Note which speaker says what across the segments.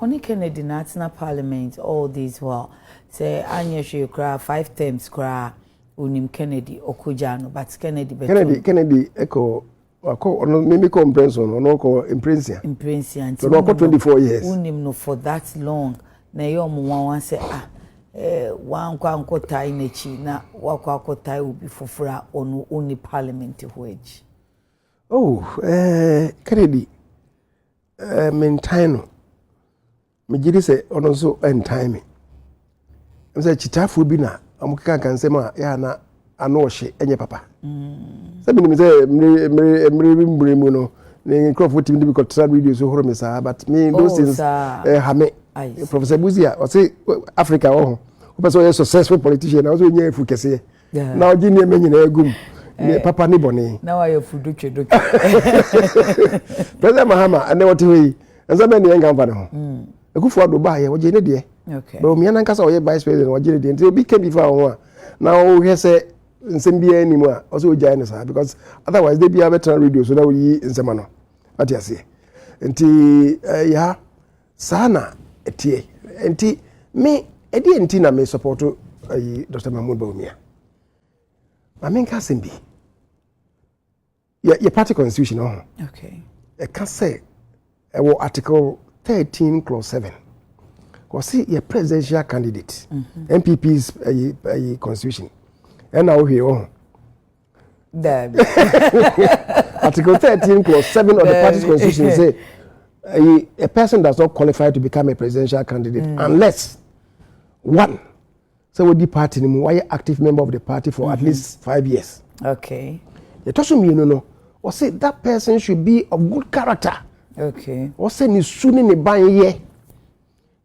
Speaker 1: Honey Kennedy National Parliament all these while say anya she cry 5 terms cry unim Kennedy okujano but
Speaker 2: Kennedy echo ono maybe comprehension ono ko imprensia
Speaker 1: so
Speaker 2: no 24 years
Speaker 1: unim no for that long na yom wan say wan kwa nkota inechi na wakwa akota ubi fofura ono oni parliament hoeji
Speaker 2: Kennedy maintain me gidi say ono so end time me say chitafu bi na amukeka kan say ma ya na ano hye enye papa sabi me say mre mu no ne crop team bi ko tra video so horo me sa but me those things hame Professor Buzia o say Africa o person a successful politician na so nya efu kese na ogi ne menyi na egum ne papa ni boni
Speaker 1: na wa efu doke
Speaker 2: President Mahama ane wote hoyi enza be ne yenga mfa ne ho ekufu ado ba ye woje ne de Bawumia na nkasa oye vice president woje ne de nti obi can be fa ho a na o hwese nsem bia ni mu a o so oja ne sa because otherwise they be better radio so that we nsema no ati ase nti ya sana etie nti me edi nti na me support Dr. Mahmoud Bawumia ma me nka sembi your party constitution e can say article 13 clause 7 because see your presidential candidate MPP's constitution and now here article 13 clause 7 of the party's constitution say a person does not qualify to become a presidential candidate unless one so with the party why active member of the party for at least 5 years. The tosu me no or say that person should be of good character. Or say ni suni ni ban ye.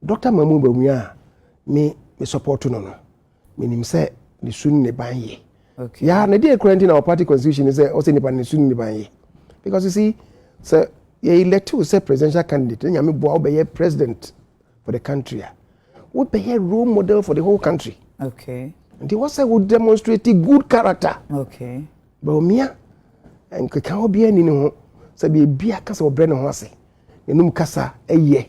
Speaker 2: Dr. Mahmoud Bawumia me support no. Meaning say ni suni ni ban ye. Yeah, na dey current in our party constitution is say or say ni ban ni suni ni ban ye. Because you see so ye elect to say presidential candidate nyame bo obey president for the country. We be a role model for the whole country. And they was would demonstrate good character. Bawumia and can be any no say be a kasa obre no ho ase. Enum kasa eye.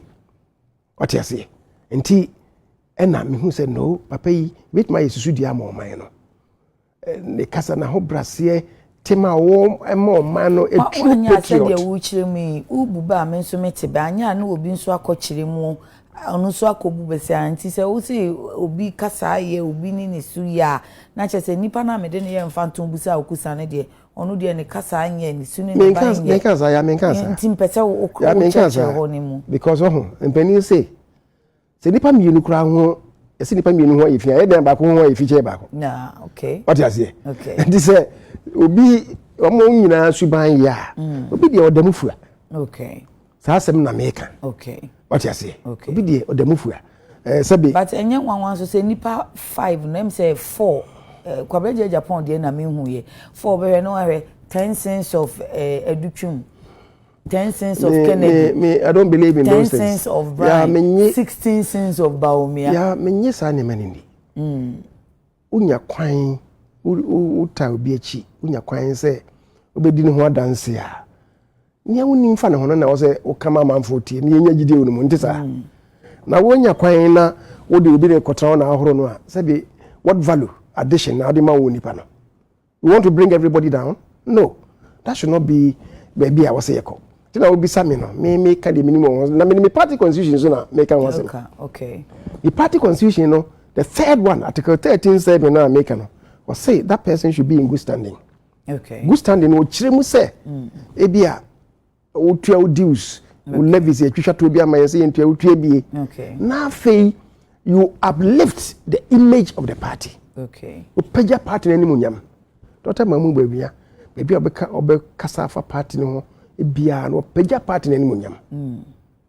Speaker 2: What you say? Enti ena me hu say no papa yi wait my susu dia ma oman no. Ne kasa na ho brase tema wo ema oman no e true patriot.
Speaker 1: Anya wo chire mi ububa me nso mete ba anya na obi nso akochire mu onu so akobu bese anti se wo si obi kasa ye obi ni ne su ya na che se nipa na me de ne ye mfantom busa okusa ne de onu de ne kasa anye ne su ne ba anye
Speaker 2: me kasa ya me kasa
Speaker 1: nti mpese wo
Speaker 2: ya me kasa
Speaker 1: ho ni mu
Speaker 2: because mpani se nipa mienu kura ho ese nipa mienu ho ifia e den ba ko ho ifiche ba ko
Speaker 1: na
Speaker 2: what you say nti se obi omo nyina suban ya obi de odamufua sa sem na meka what you say obi de odamufua sabi
Speaker 1: but enye nwanwan so say nipa 5 na em say 4 kwabeje Agyapong de na me hu ye 4 be no ahwe 10 cents of edutwum 10 cents of Kennedy
Speaker 2: me I don't believe in those things
Speaker 1: 10 cents of Brian 16 cents of Bawumia
Speaker 2: menye sa ne manindi unya kwan uta obi achi unya kwan say obedi ne ho adanse a nya woni mfa ne ho na wo say o kama manfo tie ne nya gide wonu nti sa na wonya kwan na wo de obi ne kotra na ahoro no a sabi what value addition na de ma wo nipa no you want to bring everybody down no that should not be baby I was say yeko tina obi sami no me ka de minimum na me party constitution so na me ka won say the party constitution no the third one article 13 said na make no was say that person should be in good standing good standing o chire mu say e bia o tua dues o levies e twitwa to bia ma say entua o tua bie na fei you uplift the image of the party o peja party na nimunyam Dr. Mahmoud Bawumia baby obekasa fa party no e bia no peja party na nimunyam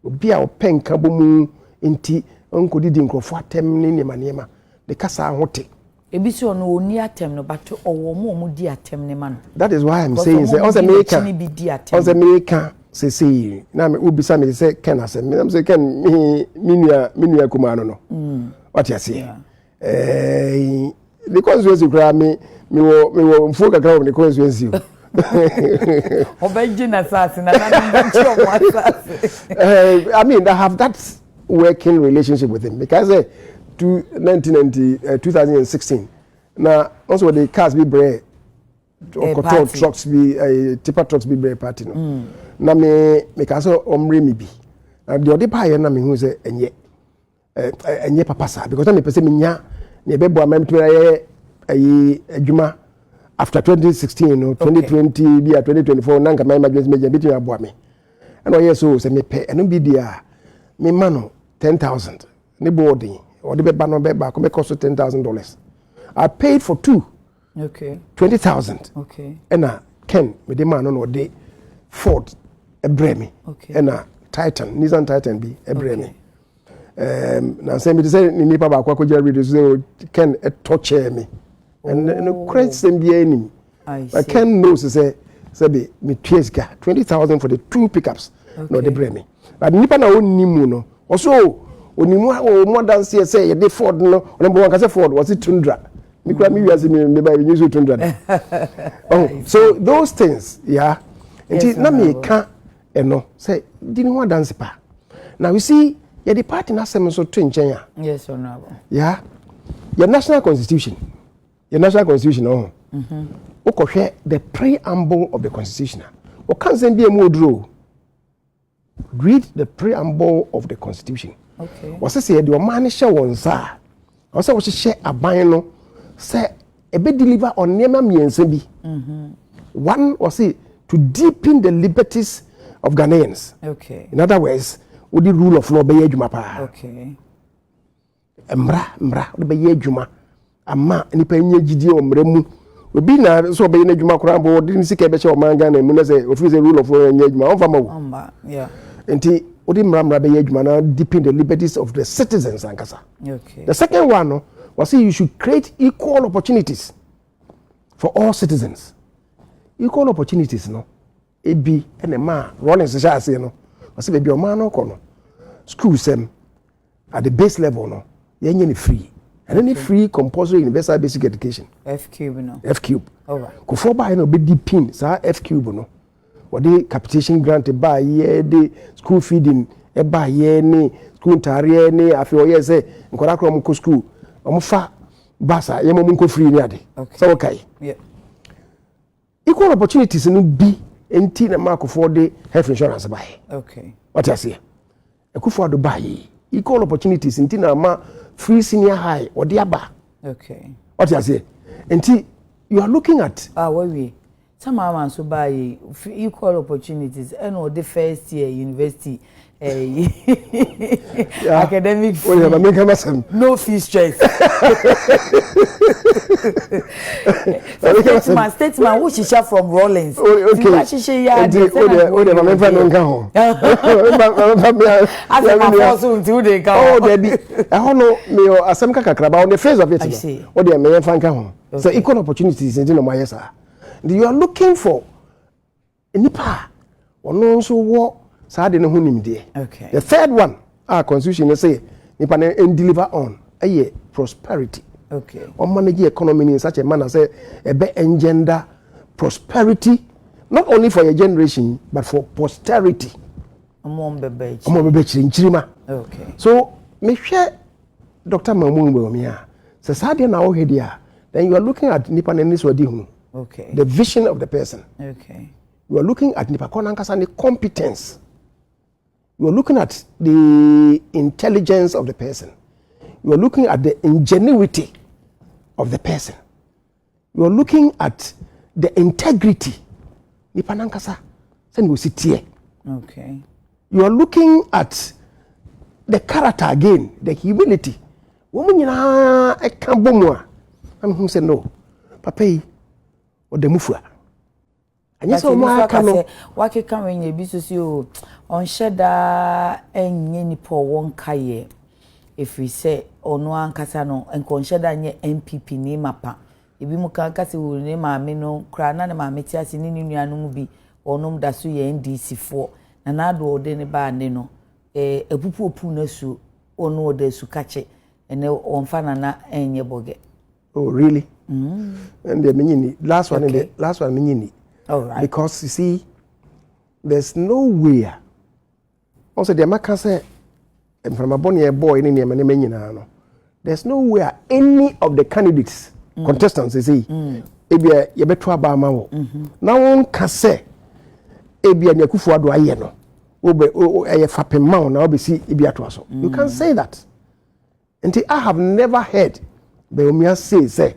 Speaker 2: obi a openka bomu enti onko didi nkrofo atem ne niema de kasa ahote
Speaker 1: ebi so no oni atem no but owo mo di atem ne man
Speaker 2: that is why I'm saying say on the America say na me ubisa me say ken asem me say ken minua kuma no what you say the constituency grab me wo mfu kakra wo the constituency
Speaker 1: obejina sase na na nchi o asase
Speaker 2: I mean I have that working relationship with him because 2016 now also the cars be bread or control trucks be tipper trucks be bread party no na me because omre me bi na the other pa na me hu say enye papa sa because na me pese me nya na be bo amam tira adwuma after 2016 no 2020 be 2024 na nka my emergency meja bitu abo me and oh yes so say me pay eno bi dia me ma no 10,000 ne boarding or the be no be back me cost $10,000 I paid for 2 20,000 and Ken me the man no dey Ford ebremi and Nissan Titan be ebremi na say me say ni nipa ba kwa je read so Ken torture me and no credit sem be any I Ken knows say be me tuesga 20,000 for the 2 pickups no the bremi but nipa na onimu no also onimu o more than say the Ford no number 1 ka say Ford was it Tundra me kura me wiase me buy use Tundra oh so those things yeah and na me ka eno say didn't want dance pa now you see yeah the party na sem so to nchen ya
Speaker 1: yes honorable
Speaker 2: yeah your national constitution oh okohwe the preamble of the constitution o kan say be mu oduro read the preamble of the constitution what say the man share wonsa o say wo hye aban no say ebe deliver on nema miense bi one was say to deepen the liberties of Ghanaians. In other words, with the rule of law be adwuma pa. Mra be adwuma. Ama nipa nya gidie o mra mu. Obi na so be na adwuma kora bo di nsika be che o manga na mu na say ofi say rule of law nya adwuma. On fama wo.
Speaker 1: Yeah.
Speaker 2: Enti odi mra be adwuma na deepen the liberties of the citizens ankasa. The second one no, was say you should create equal opportunities for all citizens. Equal opportunities no. Ebi ene ma Rollins say no say baby o ma no ko no school sem at the base level no yenye ni free and any free compulsory universal basic education F cube all right ko for buy no be deepin sa F cube no what the capitation grant buy ye the school feeding e buy ye ni school tare ni afi o ye say nkora kro mo ko school o mo fa basa ye mo ko free ni ade so okay yeah equal opportunities no be enti na mark for the health insurance buy what you say ekufo do buy equal opportunities enti na ma free senior high or the aba what you say enti you are looking at
Speaker 1: we some man so buy equal opportunities and or the first year university academic fee, no fee stress. Statement which is from Rollins.
Speaker 2: So equal opportunities in you are looking for nipa ono so wo sa de ne honim de the third one our constitution say nipa and deliver on prosperity on manage economy in such a manner say ebe engender prosperity not only for your generation but for posterity bebe chirima so me hwe Dr. Bawumia say sa de na wo hwe then you are looking at nipa ne so di hu the vision of the person. You are looking at the competence. You are looking at the intelligence of the person. You are looking at the ingenuity of the person. You are looking at the integrity. You are looking at the character again, the humility. Woman, I can't bomb. I'm who said no. Papa. Odemufua anya so mo aka no
Speaker 1: wake kan wenye bi so si o on sheda enye ni po won kaye if we say ono ankasa no enko sheda nye MPP ni mapa ebi mu kan kase wo ne maame no kra na ne maame ti ase ni nuanu bi onom da so ye NDC fo na na do ode ne ba ne no epupu opu na su ono ode su kache ene onfa na enye boge.
Speaker 2: Oh really? And the mini last one mini.
Speaker 1: All right.
Speaker 2: Because you see, there's no way. Also, the American say from a bonny boy in Yemen. There's no way any of the candidates, contestants, you see, Ebia Yebetwa Bama. Now one can say, Ebia Yakufuado Ayeno, a fapping mount, now be see Ebia Twaso. You can't say that. Until I have never heard Bawumia say,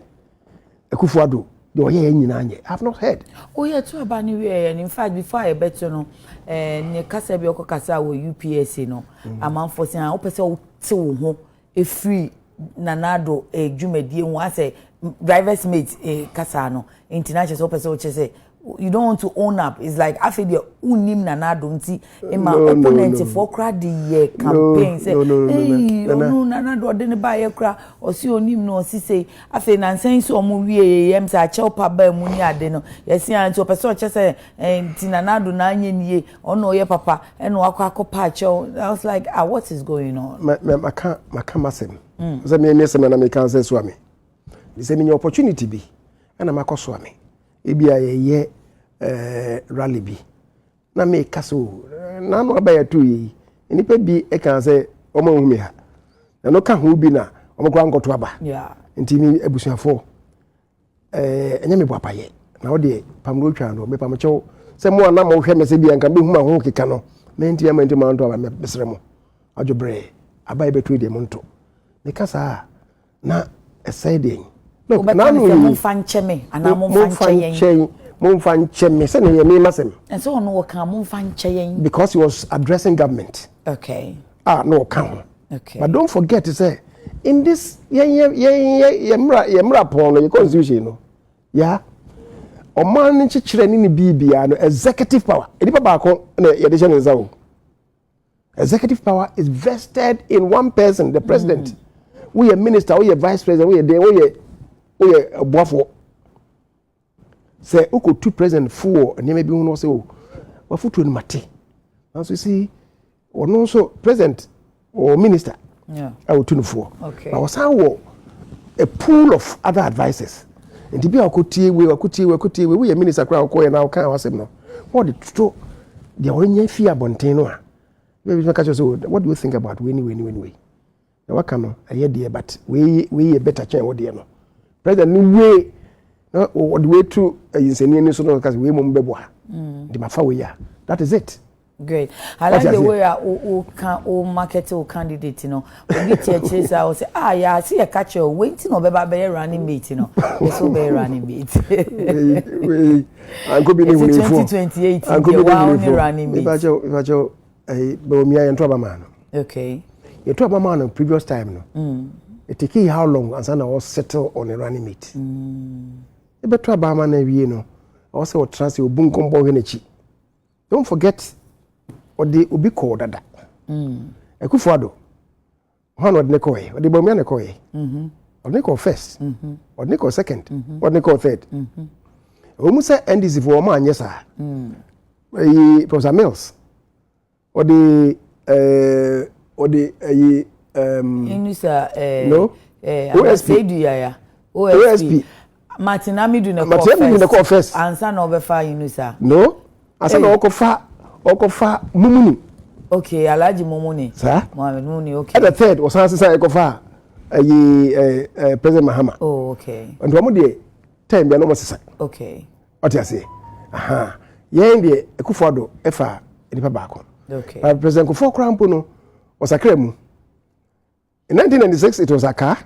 Speaker 2: Akufuado. I have not heard.
Speaker 1: Oh, yeah, too about New Year. And in fact, before I bet you know, near Casabioko Casa or UPS, you know, a man for saying, I hope so a free Nanado, a Jumedi, once a driver's mate, a Casano, international person, which say, you don't want to own up. It's like I feel the unim Nanado, in my opponent for crowd the campaign. Say, hey, no, Nanado didn't buy a crowd or see on him, no, say, I feel Nansen so movie, Mensah, Chopa, Munia, Deno, yes, and so person just say, and Tinanado 9 years, or no, your papa, and Wako Pacho. I was like, what is going on?
Speaker 2: I can't, the me American says, Swami. This is an opportunity be, and I'm a Swami. Ebi a rally bi na me kaso na no aba ya tu yi enipa bi e kan say omo hu me ha na no ka hu bi na omo kwa ngoto aba nti mi abusuafo enya me boapa ye na wo de pamro twa no me pamcho se mo na mo hwe me se bi anka be hu ma ho keka no me nti ma nti ma nto aba me besre mo adwobre aba ye betu de mo nto me kasa na esede look, now
Speaker 1: I'm fancheme, and I'm
Speaker 2: fancheme. Send me a name,
Speaker 1: and so on. No, come fancheme
Speaker 2: because he was addressing government.
Speaker 1: Okay.
Speaker 2: No, come.
Speaker 1: Okay.
Speaker 2: But don't forget to say, in this, upon the constitution, yeah. O man in chichireni BB executive power. Executive power is vested in one person, the president. We are minister, we are vice president, we are there, we are a buffo. Say, Oko two president four, and maybe one say, oh, what foot in Mate. As we see, or no, so president or minister, I will tune four.
Speaker 1: Okay.
Speaker 2: I was how a pool of other advisors. And to be a kuti, we a minister crowd, and now can't ask him no. What the true, the only fear Bonteno. Maybe what do you think about winning? What can I hear dear, but we a better chance, what dear no. President way what way to insane so because we mumbewa the mafawiya. That is it.
Speaker 1: Great. I like the way I market or candidate, you know. We get churches, I will say, yeah, I see a catcher waiting or be running mate, you know. It's so be running mate.
Speaker 2: I'm going to be
Speaker 1: 2028. I'm going to be running mate.
Speaker 2: Bawumia and Trabaman.
Speaker 1: Okay.
Speaker 2: You Trabaman previous time, no. It take how long and I was settle on a running mate. You better Trabaman every year, no. Also, transfer bunkum bogenechi. Don't forget what they will be called that. A Kufuado. One what Nekoi, or the Bawumia Nekoi. Or Neko first, or Neko second, or Neko third. Almost end is for a man, yes, sir. Professor Mills. Or the no
Speaker 1: OSP. OSP. Martinami do not call first. Answer no befa Inusa.
Speaker 2: No, I said Okofa Mumuni.
Speaker 1: Okay, Alaji Mumuni.
Speaker 2: Sir?
Speaker 1: Mohamed Mumuni, okay.
Speaker 2: And the third was Answer Okofa President Mahama.
Speaker 1: Oh, okay.
Speaker 2: And one day, 10 be no say.
Speaker 1: Okay.
Speaker 2: What you say? Aha. Yendi Ekufuado efa enipa baako.
Speaker 1: Okay.
Speaker 2: President Kufuor Krampo no was a kremu. In 1996 it was a car.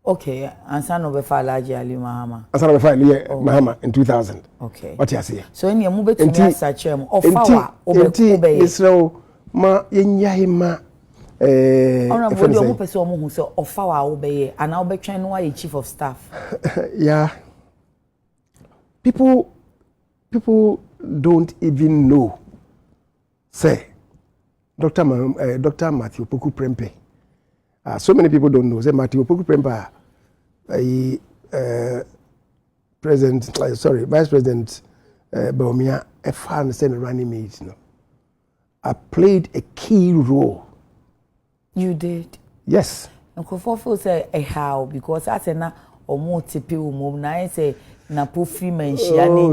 Speaker 1: Okay, and son of a Falaji Ali Mahama.
Speaker 2: And son of a Mahama in 2000.
Speaker 1: Okay.
Speaker 2: What you say?
Speaker 1: So in your movie to such of Obey
Speaker 2: Israel ma yenyahima
Speaker 1: honorable you person who say of our obey and now be train why chief of staff.
Speaker 2: Yeah. People don't even know. Say Dr. Matthew Poku Prempeh. So many people don't know. Say Matthew Poku Prempeh, Vice President Bawumia, a fan send running mate. No, I played a key role.
Speaker 1: You did?
Speaker 2: Yes.
Speaker 1: And Kofofo say how because I say na omo tipi omo na I say na profi menshia
Speaker 2: ni.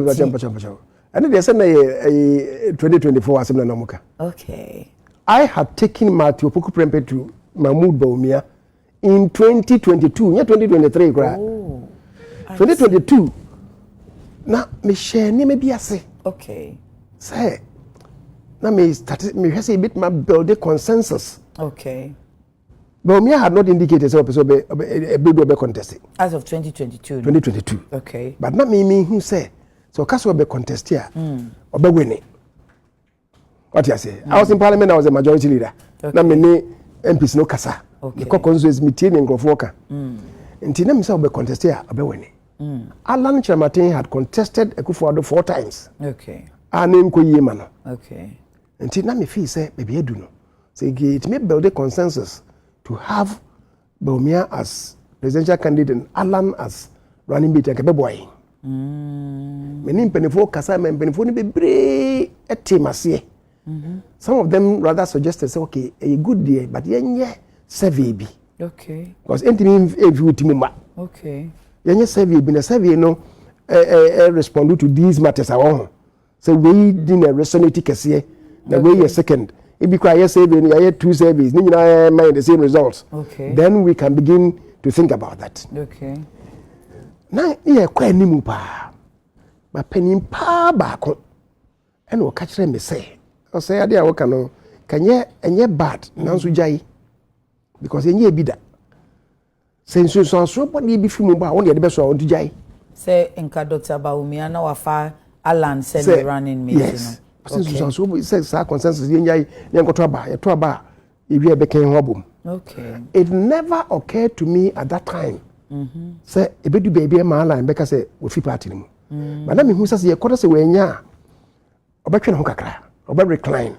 Speaker 2: And they say 2024 assembly no muka.
Speaker 1: Okay.
Speaker 2: I had taken Matthew Opoku Prempeh to Mahmoud Bawumia in 2022, yeah, 2023.
Speaker 1: Oh,
Speaker 2: 2022. Now, me share ni me biase.
Speaker 1: Okay.
Speaker 2: Say, now me started me has a bit my build a consensus.
Speaker 1: Okay.
Speaker 2: Bawumia had not indicated so a big contest.
Speaker 1: As of 2022.
Speaker 2: 2022.
Speaker 1: Okay.
Speaker 2: But not me who say so Casso be contest here or be winning. What you say? I was in parliament, I was a majority leader.
Speaker 1: Okay.
Speaker 2: Now me MPs no kasa.
Speaker 1: Okay.
Speaker 2: The caucus is meeting in Grofoka. Until them say be contest here or be winning. Alan Chamatin had contested Ekufuado 4 times.
Speaker 1: Okay.
Speaker 2: Anem ko yema.
Speaker 1: Okay.
Speaker 2: Until now me feel say baby edu no. So it may build a consensus to have Bawumia as presidential candidate and Alan as running mate and boy. Many penifo kasa men penifo ni bebre etimase. Some of them rather suggested say okay a good day but yenye survey bi.
Speaker 1: Okay.
Speaker 2: Because entimi evu timuma.
Speaker 1: Okay.
Speaker 2: Yenye survey bi na survey no respond to these matters awon. So we din a resonate kese na we second. If you cry survey you 2 surveys ni na mind the same results.
Speaker 1: Okay.
Speaker 2: Then we can begin to think about that.
Speaker 1: Okay.
Speaker 2: Na ye kwa animu pa. Ba panin pa ba ko. Eno o ka kire me say. O say ade a wo ka no kanye enye bad na nso jai. Because enye ebida. Sensu so so body bi fi mu ba won de be so won to jai.
Speaker 1: Say enka Dr. Bawumia na wafa Alan said running mate.
Speaker 2: Yes. Sensu so say sa consensus ye nyai ye nkoto aba ye to aba e wi e be kan ho bom.
Speaker 1: Okay.
Speaker 2: It never occurred to me at that time. Say ebedu baby e ma line beka say we fi party mu. But na me hu say ye kwada say we nya obetwe ho kakra. Obe recline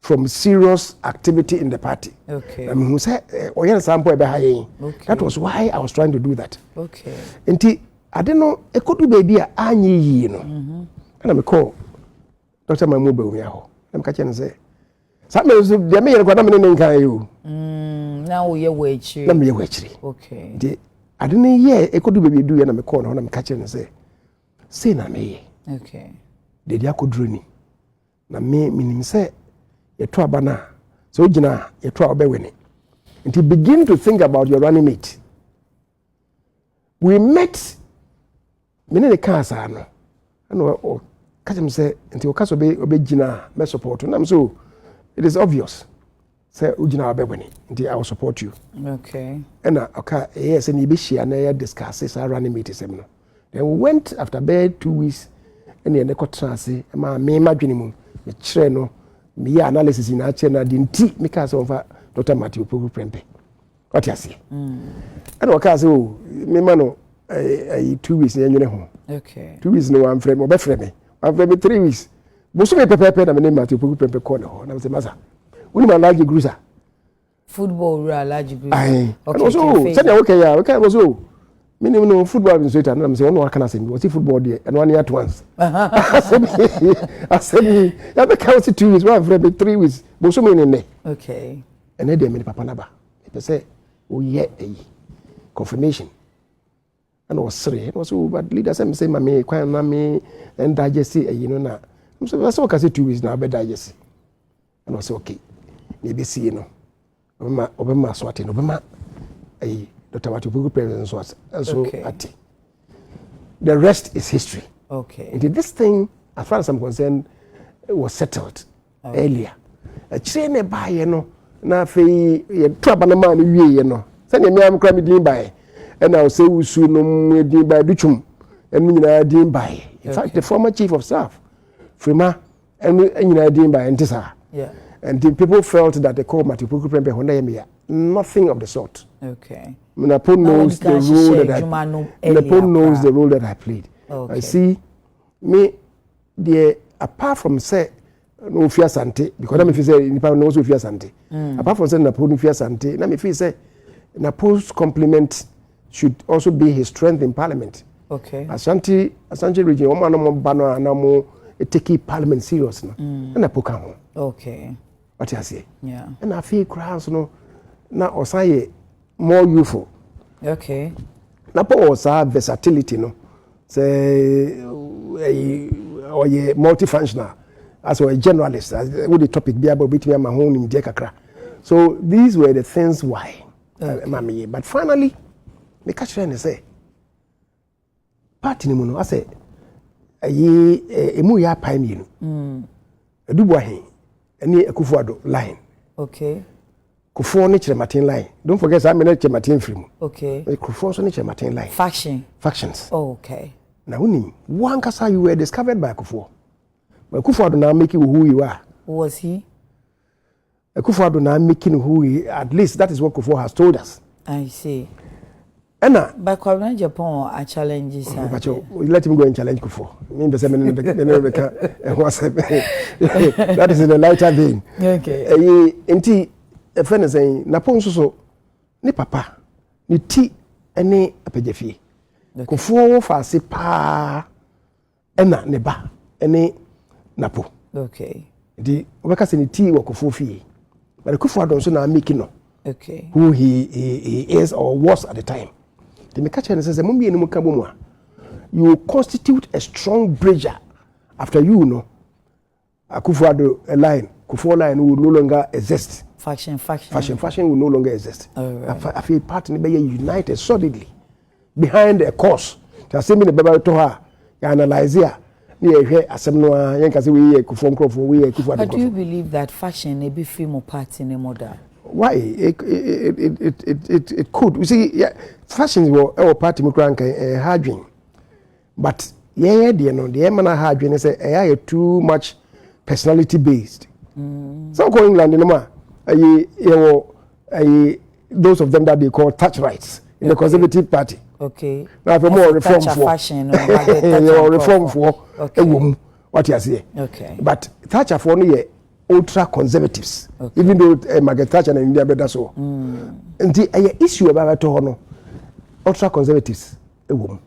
Speaker 2: from serious activity in the party.
Speaker 1: Okay.
Speaker 2: I mean who say oyen sample e be ha yen. That was why I was trying to do that.
Speaker 1: Okay.
Speaker 2: Enti ade no ekodu baby a anyi yi no. Na me call Dr. Mahmoud Bawumia ho. Na me ka che say sa me so de me yen kwada me ne nkan yo.
Speaker 1: Now we are waiting.
Speaker 2: Na me ye wachiri.
Speaker 1: Okay.
Speaker 2: Enti ade no ye ekodu baby du ye na me call no na me ka che say na me ye.
Speaker 1: Okay.
Speaker 2: De dia koduro ni. Na me minim say yeto abana so gina yeto obewene until begin to think about your running mate. We met many the cancer no and o catch him say until okaso be gina me support na so it is obvious say ugina obewene until I will support you.
Speaker 1: Okay.
Speaker 2: And okay yes and be share na discuss this running mate sem no. Then we went after bed 2 weeks and the contrast ma me madwene mu me kire no me analysis in ache na di nti me ka say over Dr. Matthew Opoku Prempeh. What you say? And o ka say o me ma no 2 weeks na nwene ho.
Speaker 1: Okay.
Speaker 2: 2 weeks no one frame o be frame me. One frame 3 weeks. Bo so me pepe na me Matthew Opoku Prempeh call ho. Na say masa. Uni ma large gruza.
Speaker 1: Football real large gruza.
Speaker 2: Okay. And also say okay ya, okay also minimum no football in Sweden na me say one work na say we see football there and one year at once. I said ya be count 2 weeks, one frame 3 weeks. Bo so me ne.
Speaker 1: Okay.
Speaker 2: And then me papa naba. They say oh yeah confirmation. And was three. It was but leaders say me kwan na me and digest you know na. So that's what I say 2 weeks now be digest. And I say okay. Maybe see you know. Obama swati no obama Dr. Matthew Opoku Prempeh so at the rest is history.
Speaker 1: Okay.
Speaker 2: And this thing as far as I'm concerned was settled earlier. A chain by you know na fe ye traba na man wie ye no. Say me am kra me din by and I will say usu no din by duchum and nyina din by. In fact the former chief of staff Frima and nyina din by ntisa.
Speaker 1: Yeah.
Speaker 2: And the people felt that they called Matthew Opoku Prempeh Honda nothing of the sort.
Speaker 1: Okay.
Speaker 2: Napoli knows the role that I played.
Speaker 1: Okay.
Speaker 2: I see me the apart from say no fear sante because na me feel say nipa no so fear sante. Apart from say Napoli fear sante, na me feel say Napoli's compliment should also be his strength in parliament.
Speaker 1: Okay.
Speaker 2: Ashanti region o ma no ba no na mo take parliament serious no. Na poka ho.
Speaker 1: Okay.
Speaker 2: What you say?
Speaker 1: Yeah.
Speaker 2: And I feel crowds no na osaye more youthful.
Speaker 1: Okay.
Speaker 2: Na po osa versatility no say or multifunctional as a generalist, with the topic be about between my home in Kakra. So these were the things why, Mammy. But finally, the catch and say, party no, I say, a muya pine, a dubois, a near a Kufuado line.
Speaker 1: Okay.
Speaker 2: Kufuor nature Martin line. Don't forget, I'm a nature Martin film.
Speaker 1: Okay.
Speaker 2: The Kufuor nature Martin line. Factions.
Speaker 1: Oh, okay.
Speaker 2: Now, one Kasa you were discovered by Kufuor. But Kufuor do not make you who you are.
Speaker 1: Who was he?
Speaker 2: Kufuor do not making who he, at least that is what Kufuor has told us.
Speaker 1: I see.
Speaker 2: Anna,
Speaker 1: but Agyapong are challenges.
Speaker 2: But let him go and challenge Kufuor. That is in the lighter vein.
Speaker 1: Okay.
Speaker 2: Inti, a friend is saying, Napon so, ni papa, ni ti, any a pedefi. Kufuor for si pa, ena neba, any napo.
Speaker 1: Okay.
Speaker 2: The workers in the tea or Kufuor. But the Kufuor don't so now making no.
Speaker 1: Okay.
Speaker 2: Who he is or was at the time. The Mekacha says, you constitute a strong bridger after you know a Kufuor a line, Kufuor line will no longer exist.
Speaker 1: Faction
Speaker 2: will no longer exist. I feel partly be united solidly behind a cause. Just send me the Bible to her, analyze here. But do you
Speaker 1: believe that faction may be female party in a model?
Speaker 2: Why? It could. You see, yeah, fashions were our party hard dream. But yeah, the man hard dream is a too much personality based. Some call England those of them that they call touch rights in the Conservative Party.
Speaker 1: Okay.
Speaker 2: Now for more reform for
Speaker 1: fashion
Speaker 2: reform for what you say.
Speaker 1: Okay.
Speaker 2: But Thatcher for ultra conservatives, even though Margaret Thatcher and India better so. And the issue about to ultra conservatives a woman.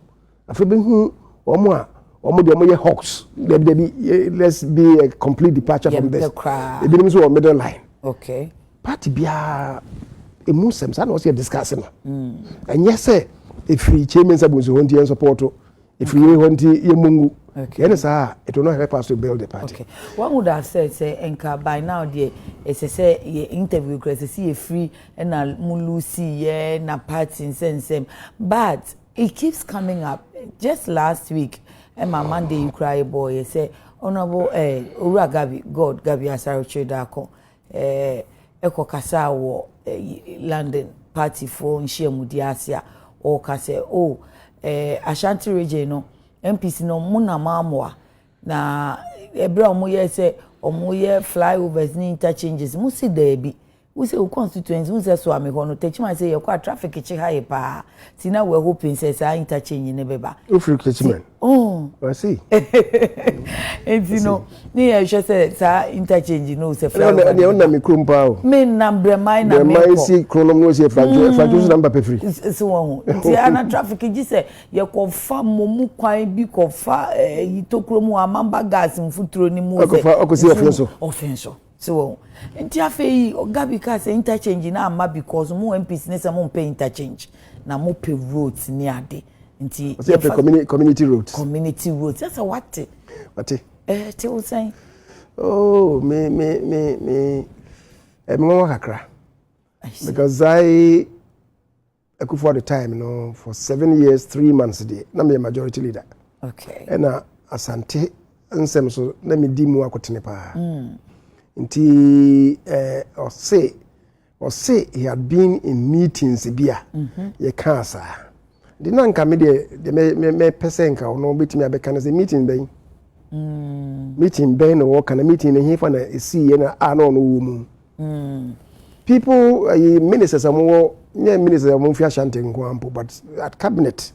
Speaker 2: I feel who or more hawks. Let's be a complete departure from this. It becomes a middle line.
Speaker 1: Okay.
Speaker 2: Party be a Muslims, I know what you're discussing. And yes, sir. If we change the support, if we want to Mungu, it will not help us to build the party.
Speaker 1: Okay. One would have said, say, Enka by now, dear, it's a say, interview, see a free and a mulusi, na party and same. But it keeps coming up. Just last week, and my Monday, you cry, boy, say, Honorable, Ura Gabi, God, Gabi Asaro Chedako, Eko Kasa, London party for Nshia Mudiasia. Or kase Ashanti region no MPC no muna mamwa na ebra omoye se omoye flyovers ni interchanges musi debi we say constituents we say so ameho no techima say your traffic chi high pa tina we hoping say interchange ne beba
Speaker 2: free techman I see
Speaker 1: and you know ni e hwe say interchange no say
Speaker 2: flyover na me krumpa o
Speaker 1: me number mine na me
Speaker 2: ko see chronom no say franchise number pe free
Speaker 1: so won ti ana traffic ji say ye ko fa momu kwan bi ko fa yitokromu amamba gas mfuturo ni mu say
Speaker 2: ko see
Speaker 1: offense so nti afei Gabi ka say interchange na ama because mo MPs ne say mo pay interchange na mo pay roads ni ade nti
Speaker 2: community roads
Speaker 1: that's what te o say
Speaker 2: me kakra because I could for the time for 7 years 3 months day na me majority leader
Speaker 1: okay
Speaker 2: and asante nsem so na me di mu akotene pa nti or say he had been in meetings bia ye cancer the nanka me me person ka no betimi abeka na say meeting ben no work na meeting na here for na see na no wo mu people ministers am ministers am fi Ashanti nkwampo but at cabinet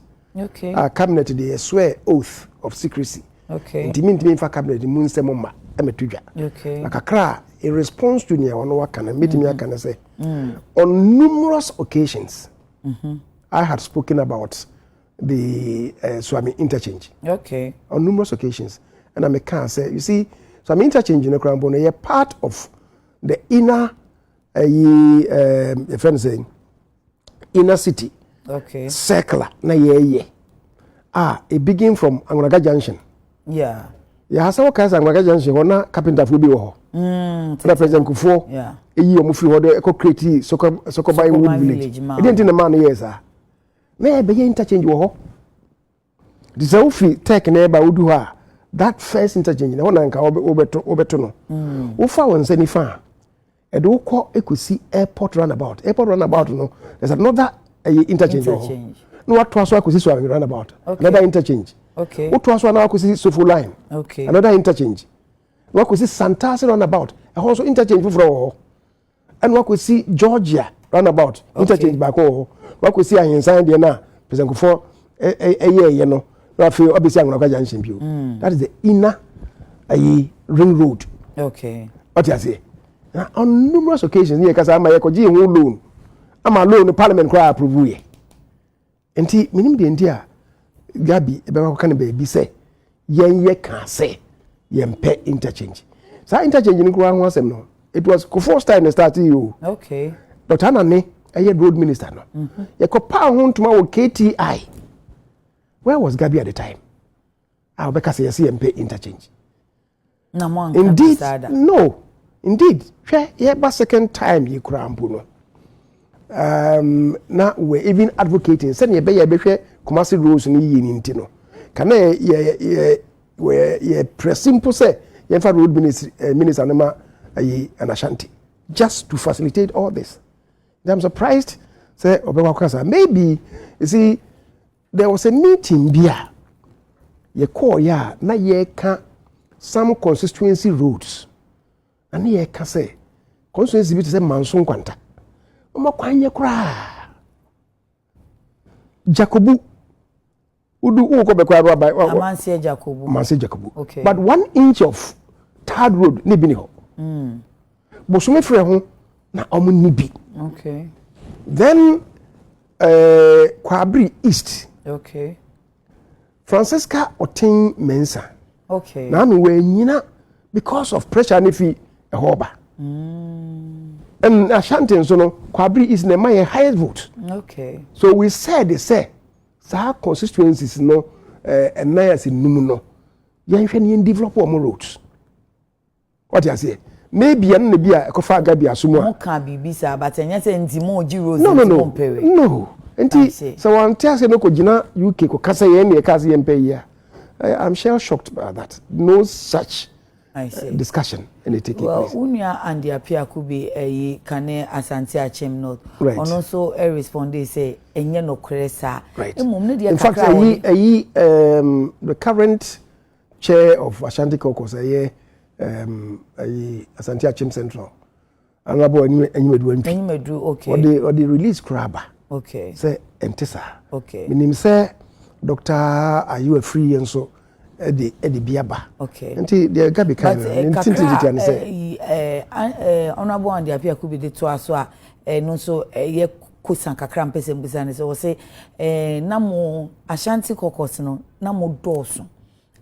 Speaker 2: cabinet they swear oath of secrecy nti me fa cabinet mu nsem ma emetudwa akakra in response to nia ono waka na meeting aka na say on numerous occasions I had spoken about the Swami interchange on numerous occasions and I can say you see Swami interchange in Krambo no part of the inner friend saying inner city circular na it begin from Angonaga Junction ya hasa wakaza ngwa junction ho na carpenter fo bi wo ho na president Kufo eyi o mu fi ho de eco create soko by wood village e dey nti na man yes ah na e be interchange wo ho this ofi tech na e ba wodu ho a that first interchange na wona nka obeto no wo fa won sani fa e do ko ekosi airport runabout no there's another interchange no what to so akosi so runabout another interchange
Speaker 1: okay
Speaker 2: what to so na akosi Sofo line
Speaker 1: okay
Speaker 2: another interchange no akosi Santase runabout e also interchange for and akosi Georgia runabout interchange back ho akosi Ahensan de na president Kufo ye no na fe obisi angwa junction bio that is the inner ring road
Speaker 1: okay
Speaker 2: what you say now on numerous occasions here kasa ama yekoji hu loan ama loan parliament kwa approve ye enti minim de ntia gabi ebe kwa kan be say ye kan say yempe interchange sa interchange ni kwa ho asem no it was Kufo time start you
Speaker 1: okay
Speaker 2: Dr. Anane road minister no ye ko pa ho ntuma wo KTI. Where was Gabi at the time? I will say CMP interchange. Indeed, no. Indeed, yeah, second time you crampuno. Now we're even advocating. Send your bay Kumasi rules in Intino. Can ye press simple say Yenfa road minister Nema and Ashanti just to facilitate all this. I'm surprised. Say Obewa maybe you see. There was a meeting bia ye call ya na ye ka some constituency roads and ye ka say constituency bit say Manson kwanta omo kwanye kra Jacobu udu uko be kwa ba
Speaker 1: Amanse Jacobu okay
Speaker 2: but 1 inch of third road ni bi ni ho bosume frɛ ho na omo ni bi
Speaker 1: okay
Speaker 2: then Kwabri East
Speaker 1: okay
Speaker 2: Francisca Otin Mensah
Speaker 1: okay
Speaker 2: na no we nyina because of pressure ne fi e hoba and Ashanti so no Kwabri is the my highest vote
Speaker 1: okay
Speaker 2: so we said they say sa constituencies no and nice in numu no yan hwe ne develop more roads what you say maybe an ne bia ko fa Gabi asumo
Speaker 1: mo ka bibisa but enya se ndimo oji roads
Speaker 2: no enti so one tell say no ko gina UK ko kasa ye ne kasa ye mpe ya I'm sure shocked by that no such discussion in the taking place
Speaker 1: unia and the apia could be kane Asante Achem North
Speaker 2: right.
Speaker 1: and also respond say enye no kresa
Speaker 2: right. In fact the current chair of Ashanti Caucus Asante Achem Central Honorable Enyimedu
Speaker 1: okay
Speaker 2: or the release crabber
Speaker 1: okay
Speaker 2: say entesa
Speaker 1: okay
Speaker 2: minim say Dr. Are free and so the biaba
Speaker 1: okay
Speaker 2: nti the Gabi kan nti and say
Speaker 1: honorable and the apia could be the to aso a no so ye kusan kakra mpese mbisa ne so say na mo Ashanti Caucus no na mo doso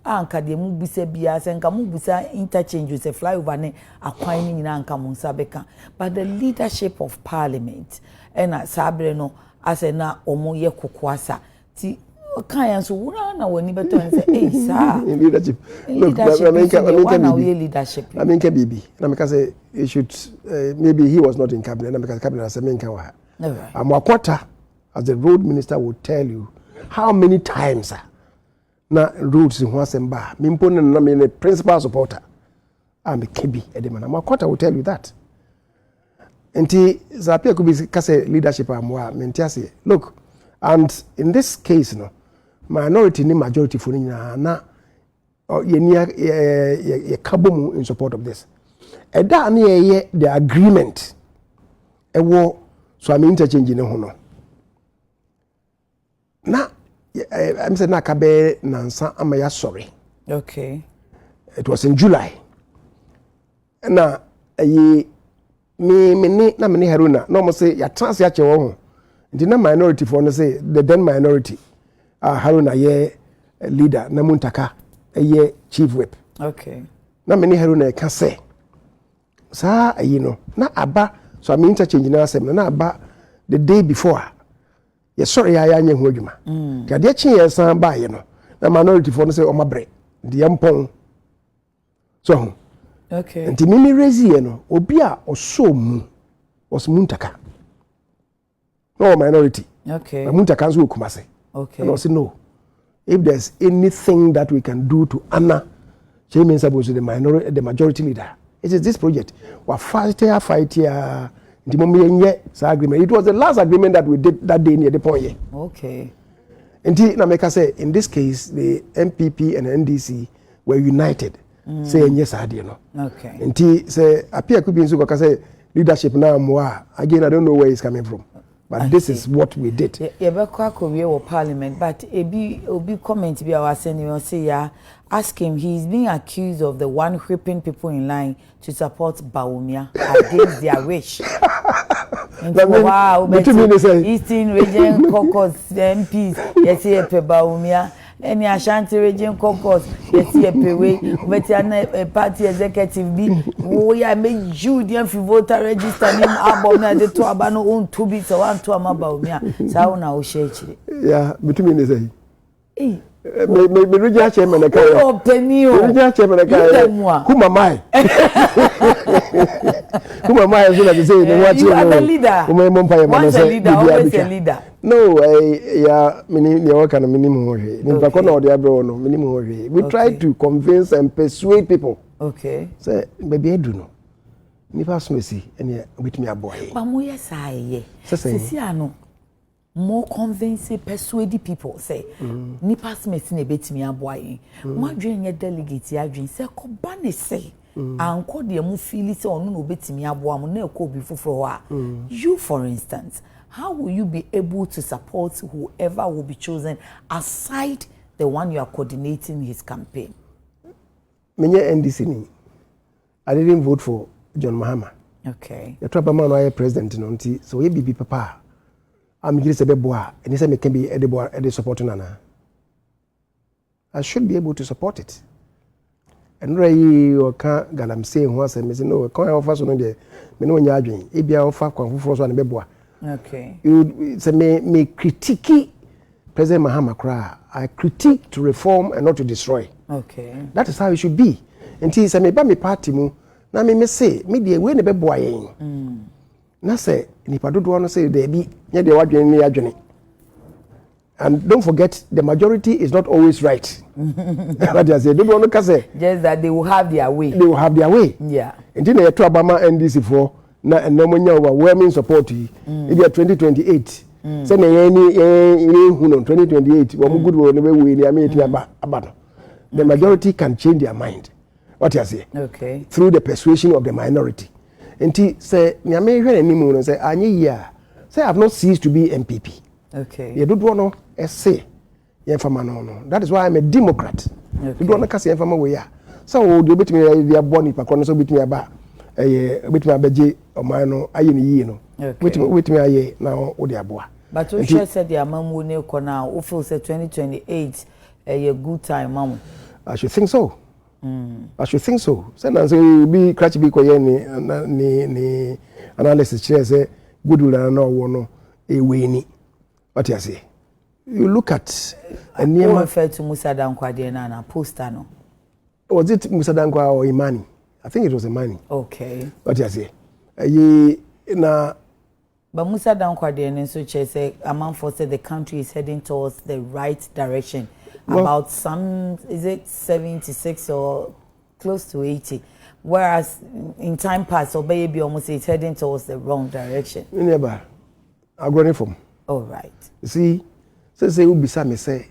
Speaker 1: anka de mu bisa bia se nka mu bisa interchange se flyover ne akwan ni nyina anka mu nsabeka but the leadership of parliament ena sabre no ase na omo ye kokoasa ti kan yan so wura na wani beto say eh sa
Speaker 2: leadership look
Speaker 1: leadership
Speaker 2: I mean bibi na me ka say he should maybe he was not in cabinet na me ka cabinet as me nka wa Amakwata as the road minister will tell you how many times na roads in Wasemba mimpo na me the principal supporter I'm a kebi edema Amakwata will tell you that enti zapia could be kase leadership amwa mentiase look and in this case no minority ni majority for na ye kabomu in support of this eda na ye the agreement ewo so am interchange ne ho no na I'm saying na kabe nansa amaya sorry
Speaker 1: okay
Speaker 2: it was in July na me Haruna no mo say ya trans ya che wo ho ndi na minority for no say the then minority Haruna ye leader na Muntaka ye chief whip
Speaker 1: okay
Speaker 2: na me Haruna ka say sa no na aba so am interchange na asem na aba the day before ye sorry ya anya ho adwuma ka de chi ye san ba ye no na minority for no say o mabre de yampon So
Speaker 1: okay.
Speaker 2: Nti mimi raise ye no obi a oso mu was muntaka. No minority.
Speaker 1: Okay.
Speaker 2: Muntaka nso okumase.
Speaker 1: Okay.
Speaker 2: And I say no. If there's anything that we can do to honor Kyei Mensah the majority leader, it is this project. We fight here. Agreement. It was the last agreement that we did that day near the point.
Speaker 1: Okay.
Speaker 2: And Nameka say in this case the MPP and NDC were united. Say yes, I do.
Speaker 1: Okay.
Speaker 2: And say appear could be in say leadership now more. Again, I don't know where it's coming from. But this is what we did.
Speaker 1: Parliament, but obi comment be our senior say ask him. He's being accused of the one whipping people in line to support Bawumia against their wish. Wow, Eastern Region Caucus MPs, yes, Bawumia. Any Ashanti Region Caucus, yes, but a party executive be we are made Judean for voter register name album the two abano own 2 bits or 1 to Bawumia. So now share.
Speaker 2: Yeah, between me say. Maybe regional chairman of the regional chairman of whom am I? Whom am I? As soon as you say,
Speaker 1: you are the leader. Once a leader, always a leader.
Speaker 2: No, yeah, minimum. We try to convince and persuade people.
Speaker 1: Okay.
Speaker 2: Say, baby, I do know. Nipa smesi, and with me a boy.
Speaker 1: But more yes, I more convincing, persuade people say, Nipa smesi ne bet me a boy. My dream your delegate, I dream, say, Kobane say, and call the mu feel it or no bet me a boy, no ko before for you, for instance. How will you be able to support whoever will be chosen aside the one you are coordinating his campaign?
Speaker 2: Many NDC, I didn't vote for John Mahama.
Speaker 1: Okay.
Speaker 2: The trapper man was president, so he be papa. I'm just a baby, and he said, "Me can be a supporting Nana." I should be able to support it. And Ray or can't galam saying once and say, "No, can't offer so no day. Me no nyadwin. E bia offer kwan foforo so na beboa."
Speaker 1: Okay.
Speaker 2: You say me critique President Mahama Kra. I critique to reform and not to destroy.
Speaker 1: Okay.
Speaker 2: That is how it should be. Until say me ba me party mu na me say me dey we ne beboa yen. Na say nipa dodo no say dey bi nya dey wadwen ni adwene. And don't forget the majority is not always right. That is say dodo no ka say
Speaker 1: just that they will have their way.
Speaker 2: They will have their way.
Speaker 1: Yeah.
Speaker 2: Until na yeto abama NDC for na enemonya overwhelming support yi e be 2028 say na ye hu no 2028 wo good wo no be we ni ameti aba no. The majority can change their mind. What you say?
Speaker 1: Okay.
Speaker 2: Through the persuasion of the minority. Until say nyame hwe animu no say anyi ya say I have not ceased to be MPP.
Speaker 1: Okay.
Speaker 2: You don't want to say yemfama no. That is why I'm a Democrat. You don't want to say yemfama we ya. So do betimi dia boni pa kono so betimi aba betimi abeje oman no aye ni yi no. Betimi aye na wo de aboa.
Speaker 1: But you sure said the amamu ne ko na o feel say 2028 a good time mamu.
Speaker 2: I should think so. I should think so. Say na say be crash be ko ye ni analysis share say good will na wo no e we ni. What you say? You look at
Speaker 1: a near refer to Musa Dankwade na poster no.
Speaker 2: Was it Musa Dankwa or Imani? I think it was Imani.
Speaker 1: Okay.
Speaker 2: What you say? Na
Speaker 1: but Musa Dankwade and so say among for said the country is heading towards the right direction. About some is it 76 or close to 80. Whereas in time past or baby almost it's heading towards the wrong direction.
Speaker 2: Never. I'm going from.
Speaker 1: All right.
Speaker 2: You see, say we bisa me say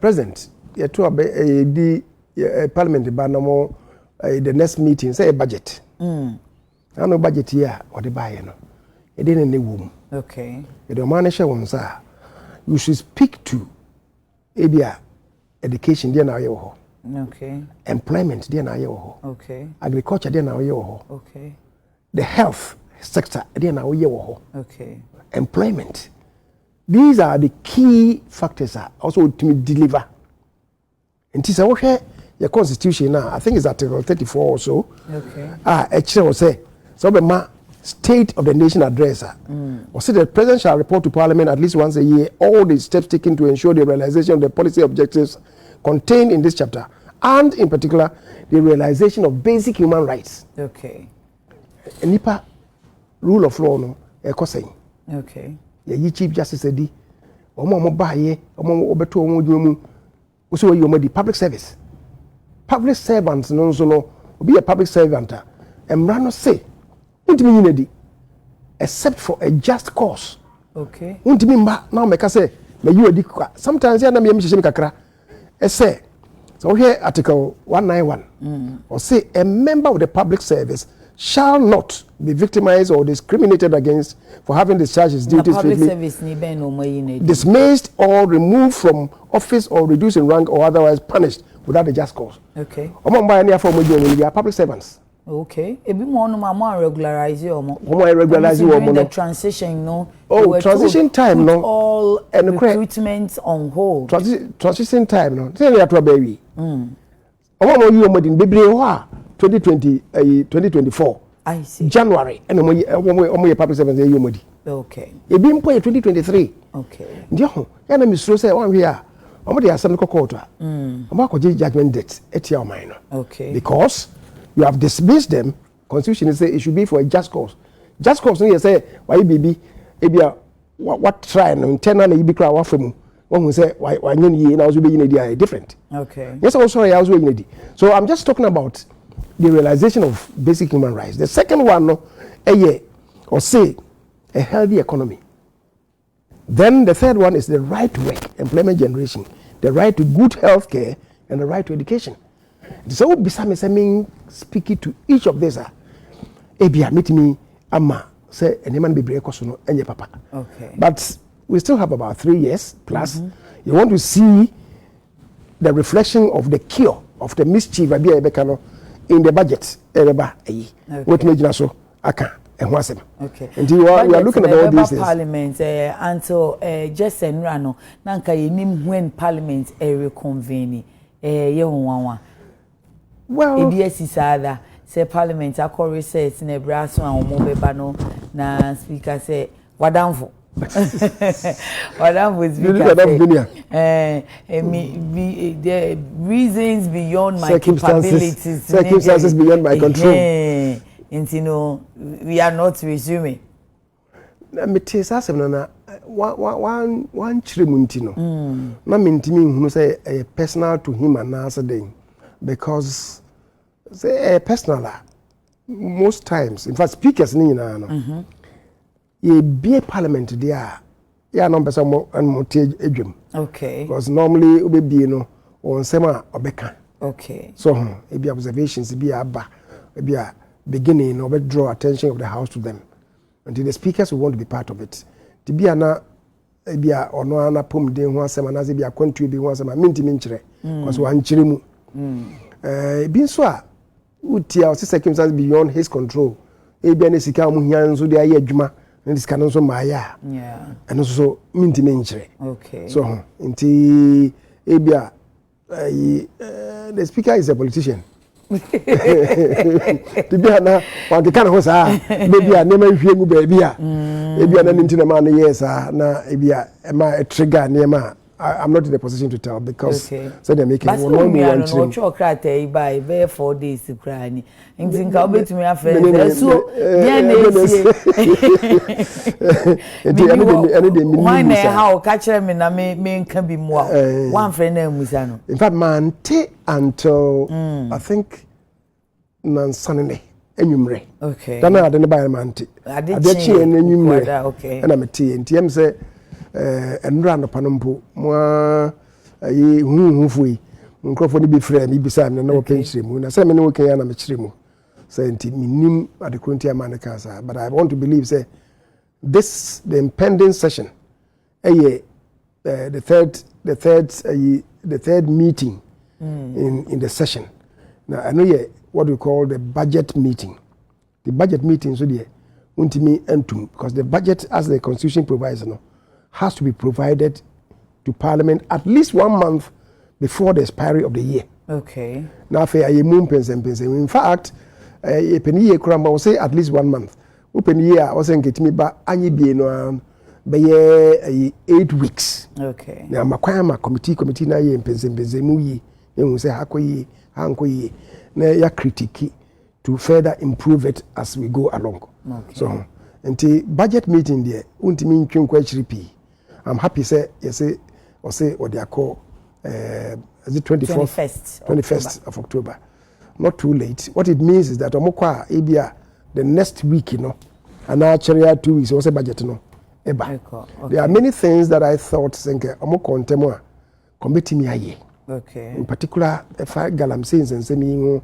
Speaker 2: president you to the parliament ba no mo the next meeting say budget. I know budget here or the buy no. E dey na wom.
Speaker 1: Okay.
Speaker 2: E dey man share won sa. You should speak to ebia education there na ye ho.
Speaker 1: Okay.
Speaker 2: Employment there na ye ho.
Speaker 1: Okay.
Speaker 2: Agriculture there na ye ho.
Speaker 1: Okay.
Speaker 2: The health sector there na ye ho.
Speaker 1: Okay.
Speaker 2: Employment. These are the key factors also to deliver. And this is your constitution now. I think it's Article 34 or so.
Speaker 1: Okay.
Speaker 2: Actually, say so. The State of the Nation address. Or say the president shall report to Parliament at least once a year all the steps taken to ensure the realization of the policy objectives contained in this chapter and in particular the realization of basic human rights.
Speaker 1: Okay.
Speaker 2: Nipa rule of law no ekosɛn.
Speaker 1: Okay.
Speaker 2: Ye chief justice edi omo baaye omo obeto omo dwumu so we omo di public service. Public servants no so no obi a public servant emra no say untimi nyina di except for a just cause.
Speaker 1: Okay.
Speaker 2: Untimi mba na meka say me you adi sometimes ya na me hyehyem kakra say so here article 191 or say a member of the public service shall not be victimized or discriminated against for having discharged his duties faithfully, dismissed or removed from office or reduced in rank or otherwise punished without a just cause.
Speaker 1: Okay.
Speaker 2: They are public servants.
Speaker 1: Okay. Ebi mo no ma regularize omo.
Speaker 2: Regularize omo.
Speaker 1: The transition, no.
Speaker 2: Oh, transition time, no.
Speaker 1: All recruitment on hold.
Speaker 2: Transition time, no. Say they are to baby. Omo you omo din bebre ho 2024.
Speaker 1: I see.
Speaker 2: January and omo public servants you omo di.
Speaker 1: Okay.
Speaker 2: Ebi mpo 2023.
Speaker 1: Okay.
Speaker 2: Ndio ya na misro say one here. Omo dey asem court a. Omo akọje judgment date etia oman no.
Speaker 1: Okay.
Speaker 2: Because you have dismissed them, constitution say it should be for a just cause. Just cause no you say why baby ebia what try no internal you be cry wa fam. One who say why you na also be you different.
Speaker 1: Okay.
Speaker 2: Yes, also I also you. So I'm just talking about the realization of basic human rights. The second one no or say a healthy economy. Then the third one is the right to work, employment generation, the right to good health care, and the right to education. So besame speaking to each of these ebia meet me ama say anyman be break koso no enye papa.
Speaker 1: Okay.
Speaker 2: But we still have about 3 years plus. You want to see the reflection of the cure of the mischief abia ebeka in the budget ereba ayi. What me so aka ehwasem. Okay. And we are looking at all these things.
Speaker 1: Parliament until just enra no na nka yenim when parliament reconvene ye honwanwa.
Speaker 2: Well,
Speaker 1: EBS is other say parliament akọ recess na braso an omo beba no na speaker say wadamfo wadamfo speaker the reasons beyond my capabilities,
Speaker 2: circumstances beyond my control,
Speaker 1: and you know we are not resuming.
Speaker 2: Me tell us na one chirimunti no na mentimi hunu say personal to him and answer them. Because say personal most times in fact speakers ni na no ye be parliament there ya no person mo edwem. Okay. Because normally obebi no on sema obeka. Okay. So e be observations be aba e be beginning no be draw attention of the house to them until the speakers will want to be part of it. To be ana e be ono ana pom den ho asema na ze be akwantu bi ho asema mentimi nkyere because wan kyere mu. Bin so a utia circumstances beyond his control ebia ne sika mu hia nso de aye adwuma ne sika no so maaya and so minti menchire. Okay. So inti ebia the speaker is a politician. Tibia na wanti kana ho saa ebia ne ma hwie mu ba ebia ebia na nti na ma no yes na ebia ma trigger ne ma I'm not in a position to tell because so they're making one more
Speaker 1: no chocolate by 4 days to cry. Nti ka obetumi afa so dia na esi why na how ka kire me na me nka bi mu a one friend na musa no.
Speaker 2: In fact man until I think Nansanene enyumre. Okay. Dana ade ne ba man te ade chi enyumre. Okay. Na me te nti em say enra no panompo mo ayi huhufui nkrofo ni bi frɛ mi bisa na wo penchire mu na sɛ me ne wo kenya na me kyire mu sɛ nti minim adekronti amane kansa but I want to believe say this the impending session the third meeting in the session now I know what we call the budget meeting. The budget meeting so there untimi entum because the budget as the constitution provides no has to be provided to Parliament at least 1 month before the expiry of the year. Okay. Now, in fact, a penny crumb will say at least 1 month. Open year, I was saying, get me back, any be no 8 weeks. Okay. Now, my committee na ye pensembezemuyi you say hakoyi hankoyi na ya critique to further improve it as we go along.
Speaker 1: Okay.
Speaker 2: So until budget meeting there untimi ntwe nkwa chiripi. I'm happy say you say or say what they call is it 21st of October. Not too late. What it means is that omokwa ebia the next week, you know, and actually 2 weeks also budget no. Eba. Okay. There are many things that I thought senke omoko ntemwa committee me aye.
Speaker 1: Okay.
Speaker 2: In particular, if I galamsey and semi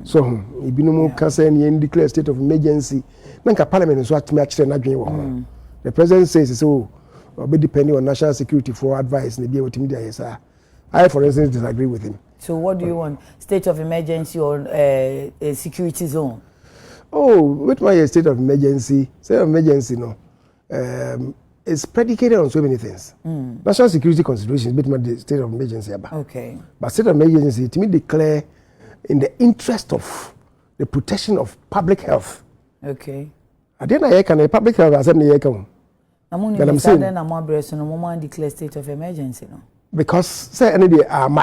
Speaker 2: so ibinumu cancer and declare state of emergency. Nanka parliament is what me actually na dwen. The president says so be depending on national security for advice and be able to media yes. I for instance disagree with him.
Speaker 1: So what do you want? State of emergency or a security zone? Oh,
Speaker 2: with my state of emergency, no. It's predicated on so many things. National security considerations, but my state of emergency.
Speaker 1: Okay.
Speaker 2: But state of emergency, to me, declare in the interest of the protection of public health.
Speaker 1: Okay.
Speaker 2: I didn't know public health as any year.
Speaker 1: I'm saying no declare state of emergency, no.
Speaker 2: Because say any day and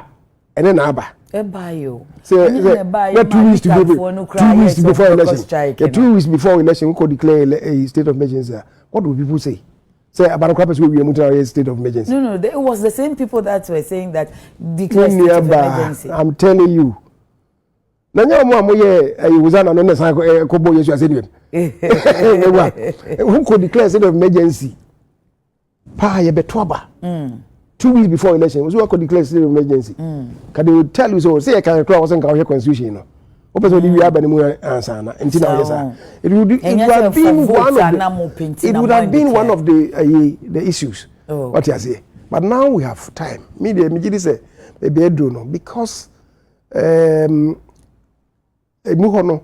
Speaker 2: then aba.
Speaker 1: Ebayo.
Speaker 2: Say 2 weeks to go. 2 weeks before election. 2 weeks before election, we could declare a state of emergency. What do people say? Say about the we are a state of emergency.
Speaker 1: No, it was the same people that were saying that declare state of emergency.
Speaker 2: I'm telling you. Nanya mo amoye uzana no nesa ko boy Yesu asedi. Who could declare state of emergency? Pa ye betwaba. 2 weeks before election, we could declare state of emergency. Can they tell you so? Say I can cross and our constitution, no. Open we have any more answer. It would have been one of the issues. What you say? But now we have time. Media immediately say maybe I don't know because muhono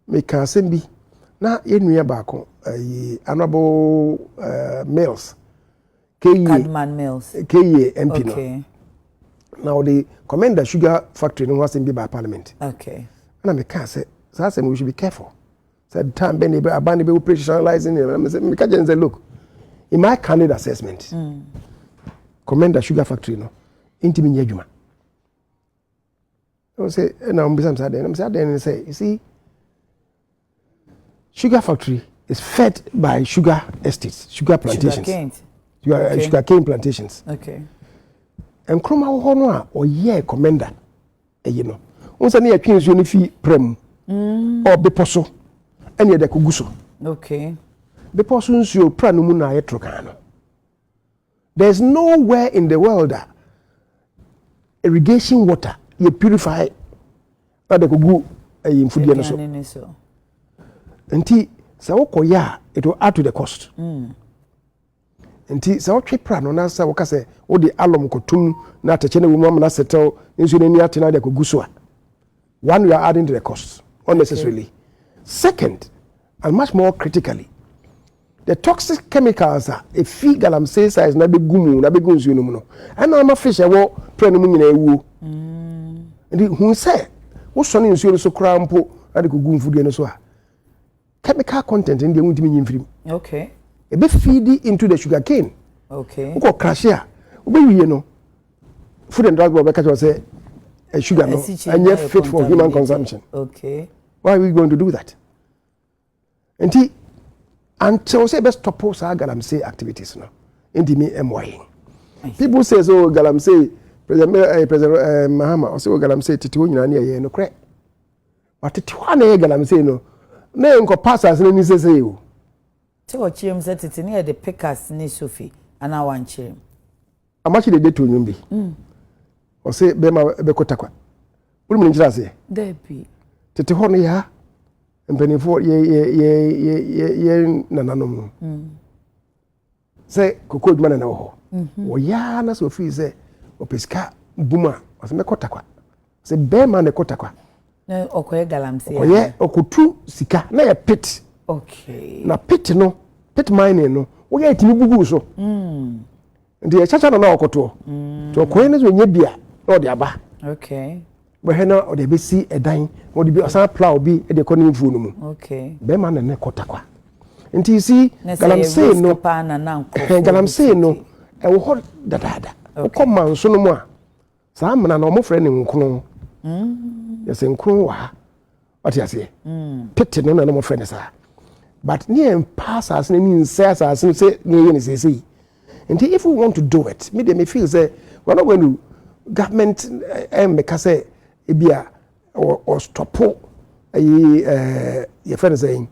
Speaker 2: me can send be na yenuya baako honorable Mills.
Speaker 1: Kyei Mills.
Speaker 2: Kyei MP.
Speaker 1: Okay.
Speaker 2: Now the commander sugar factory no was in by parliament.
Speaker 1: Okay.
Speaker 2: And I can say, so we should be careful. Said time Benny Abani be operationalizing it. I say, look, in my candid assessment, commander sugar factory no, intimate yejuma. I say, and I'm sad and say, you see, sugar factory is fed by sugar estates, sugar plantations. Sugar cane plantations.
Speaker 1: Okay.
Speaker 2: And Kroma Honor or ye commander, you know. Once a near king's unifi prem or beposo, and yet the kuguso.
Speaker 1: Okay.
Speaker 2: Beposons you pranumuna etrocano. There's nowhere in the world that irrigation water you purify that the kugu in food so. Until Sawokoya, it will add to the cost. Nti sa otwe pra no na sa wo ka se wo de alom kotum na atachene wo mu na settle nso ni atena de koguso a one, you are adding to the costs unnecessarily. Okay. Second, and much more critically, the toxic chemicals are a fee galamsey size na be gumu na be gunsu no mu no and na ma fish e wo pra no mu nyina ewu ndi hu say wo so ne nsuo so kra mpo na de kogu mfudie no so a chemical content ndi ewuntimi nyimfirim.
Speaker 1: Okay.
Speaker 2: E be feed into the sugar cane.
Speaker 1: Okay.
Speaker 2: Wo crash here we wiye no food and drug board catch say sugar no and yet fit for human consumption.
Speaker 1: Okay.
Speaker 2: Why are we going to do that? Until say best stop us galamsey activities no. Me MY. People say so galamsey President Mahama or say galamsey titi nyina na ye no kre. But titi wa na galamsey no na enko passers na ni say o.
Speaker 1: Ti o chiem say titi na the pickers ni Sophie ana wan chiem.
Speaker 2: Amachi de to nyum bi. O say be ma be kotakwa. Wulu mi njira say.
Speaker 1: Debi.
Speaker 2: Titi ho no ya mpenifo ye nananom. Say kokko dwuma na ho. O ya na Sophie say opeska buma o say me kotakwa. Say be ma na kotakwa.
Speaker 1: Na okoye galamsey.
Speaker 2: Oye okutu sika na ya pit.
Speaker 1: Okay.
Speaker 2: Na pit no, pit mining no, wo ya timi bugu so. Ndi e chacha na okoto. To koye ne so nya bia na ode aba.
Speaker 1: Okay.
Speaker 2: Bo he na ode be si edan, ode bi osan plow bi e de kono mfu no mu.
Speaker 1: Okay.
Speaker 2: Be ma na ne kotakwa. Nti si galamsey no galamsey no e wo ho dadada. Wo kom man so no mu a Sa amana no mo friend nkron. Yes nkron wa. What you say? Tete no na mo friend sa. But near pass as ni insess as say ni say. And if we want to do it, me they may feel say we're not going to government make say ebia or stop your friend saying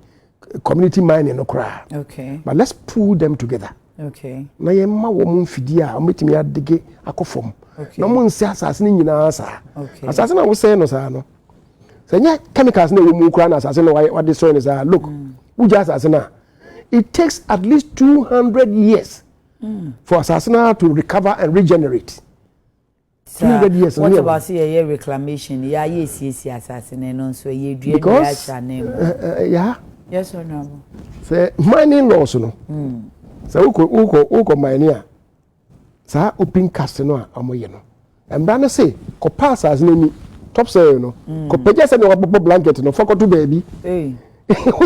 Speaker 2: community mining no cry.
Speaker 1: Okay.
Speaker 2: But let's pull them together.
Speaker 1: Okay.
Speaker 2: Na ye ma wo mun fidia o metimi adege akofom.
Speaker 1: Okay.
Speaker 2: Na mun si asase ni nyina sa.
Speaker 1: Okay.
Speaker 2: Asase na wo say no sa no. Say nya chemicals na wo mu kura na asase no what destroy no sa. Look. Wo just asase na. It takes at least 200 years for asase to recover and regenerate. 200 years.
Speaker 1: What about say a reclamation? Yeah, yes, asase no so ye dua
Speaker 2: because yeah.
Speaker 1: Yes or no?
Speaker 2: Say mining laws no. Say uko mining a sa open cast no a amoye no. Embra na say ko pass as na ni top say no. Ko peje say no blanket no for to baby.
Speaker 1: Eh.
Speaker 2: How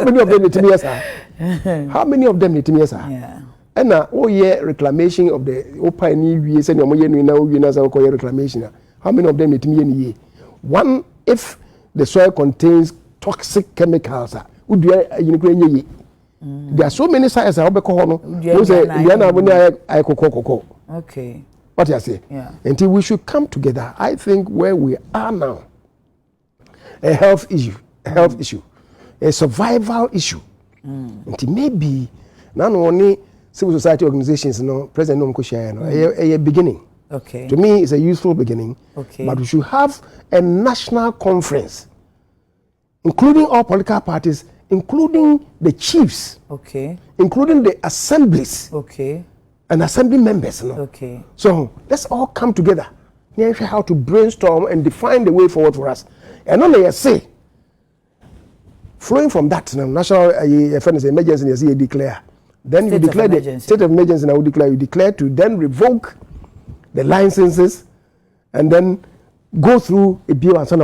Speaker 2: many of them need to be sir? How many of them need to be sir?
Speaker 1: Yeah.
Speaker 2: And now reclamation of the open we say no moye na we na say reclamation. How many of them need to be one if the soil contains toxic chemicals. There are so many sites that
Speaker 1: okay.
Speaker 2: What you say?
Speaker 1: Yeah.
Speaker 2: Until we should come together. I think where we are now, a health issue, a survival issue. Until maybe not only civil society organizations, President a beginning.
Speaker 1: Okay.
Speaker 2: To me, it's a useful beginning.
Speaker 1: Okay.
Speaker 2: But we should have a national conference, including all political parties, including the chiefs,
Speaker 1: okay,
Speaker 2: including the assemblies,
Speaker 1: okay,
Speaker 2: and assembly members.
Speaker 1: Okay.
Speaker 2: So let's all come together. How to brainstorm and define the way forward for us. And only I say, flowing from that, national emergency, you declare. Then you declare the state of emergency. Now you declare to then revoke the licenses, and then go through a bill and send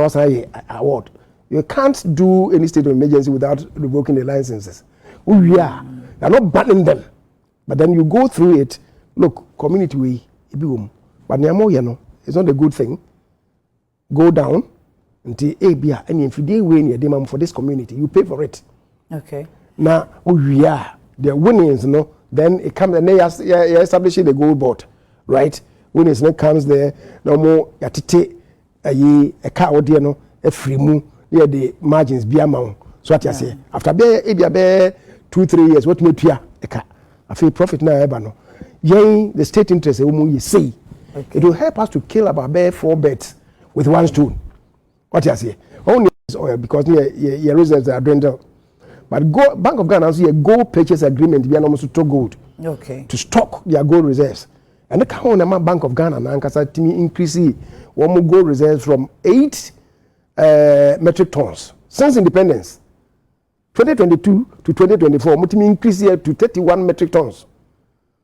Speaker 2: award. You can't do any state of emergency without revoking the licenses. We are not banning them, but then you go through it. Look, community way, but it's not a good thing. Go down until ABA and if you way near demand for this community, you pay for it.
Speaker 1: Okay.
Speaker 2: Now we are the winnings, then it comes and they establishing the gold board, right? When it's not comes there, no more yatite a car or dear a free move near the margins be amount. So what you say after be 2-3 years, what me a car? I feel profit now ebano. Yea, the state interest you say it will help us to kill about 4 birds with one stone. What you say? Only oil because your reserves are dwindled. But Bank of Ghana has a gold purchase agreement be almost to gold.
Speaker 1: Okay. To
Speaker 2: stock their gold reserves. And the count Bank of Ghana now can increase one gold reserves from 8 metric tons since independence. 2022 to 2024, multi increase here to 31 metric tons.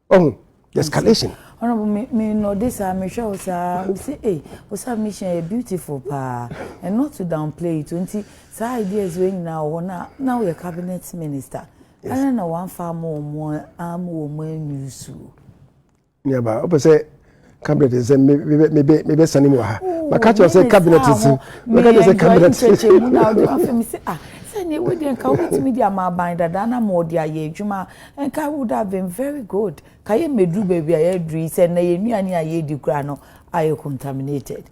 Speaker 2: Oh, the escalation.
Speaker 1: Honorable, me know this. I'm sure say, hey, what's our mission? Beautiful, pa, and not to downplay it. 20 ideas going now. Now we're cabinet minister. Yes. I don't know one far more use. Yeah,
Speaker 2: but I say cabinet is maybe sending more. But can't you say cabinet is? But can't you say cabinet?
Speaker 1: Now do say we didn't come with media my binder dana more dia ye juma and ka would have been very good. Kaye medru baby aye dri say na ye nuane aye di kura no aye contaminated.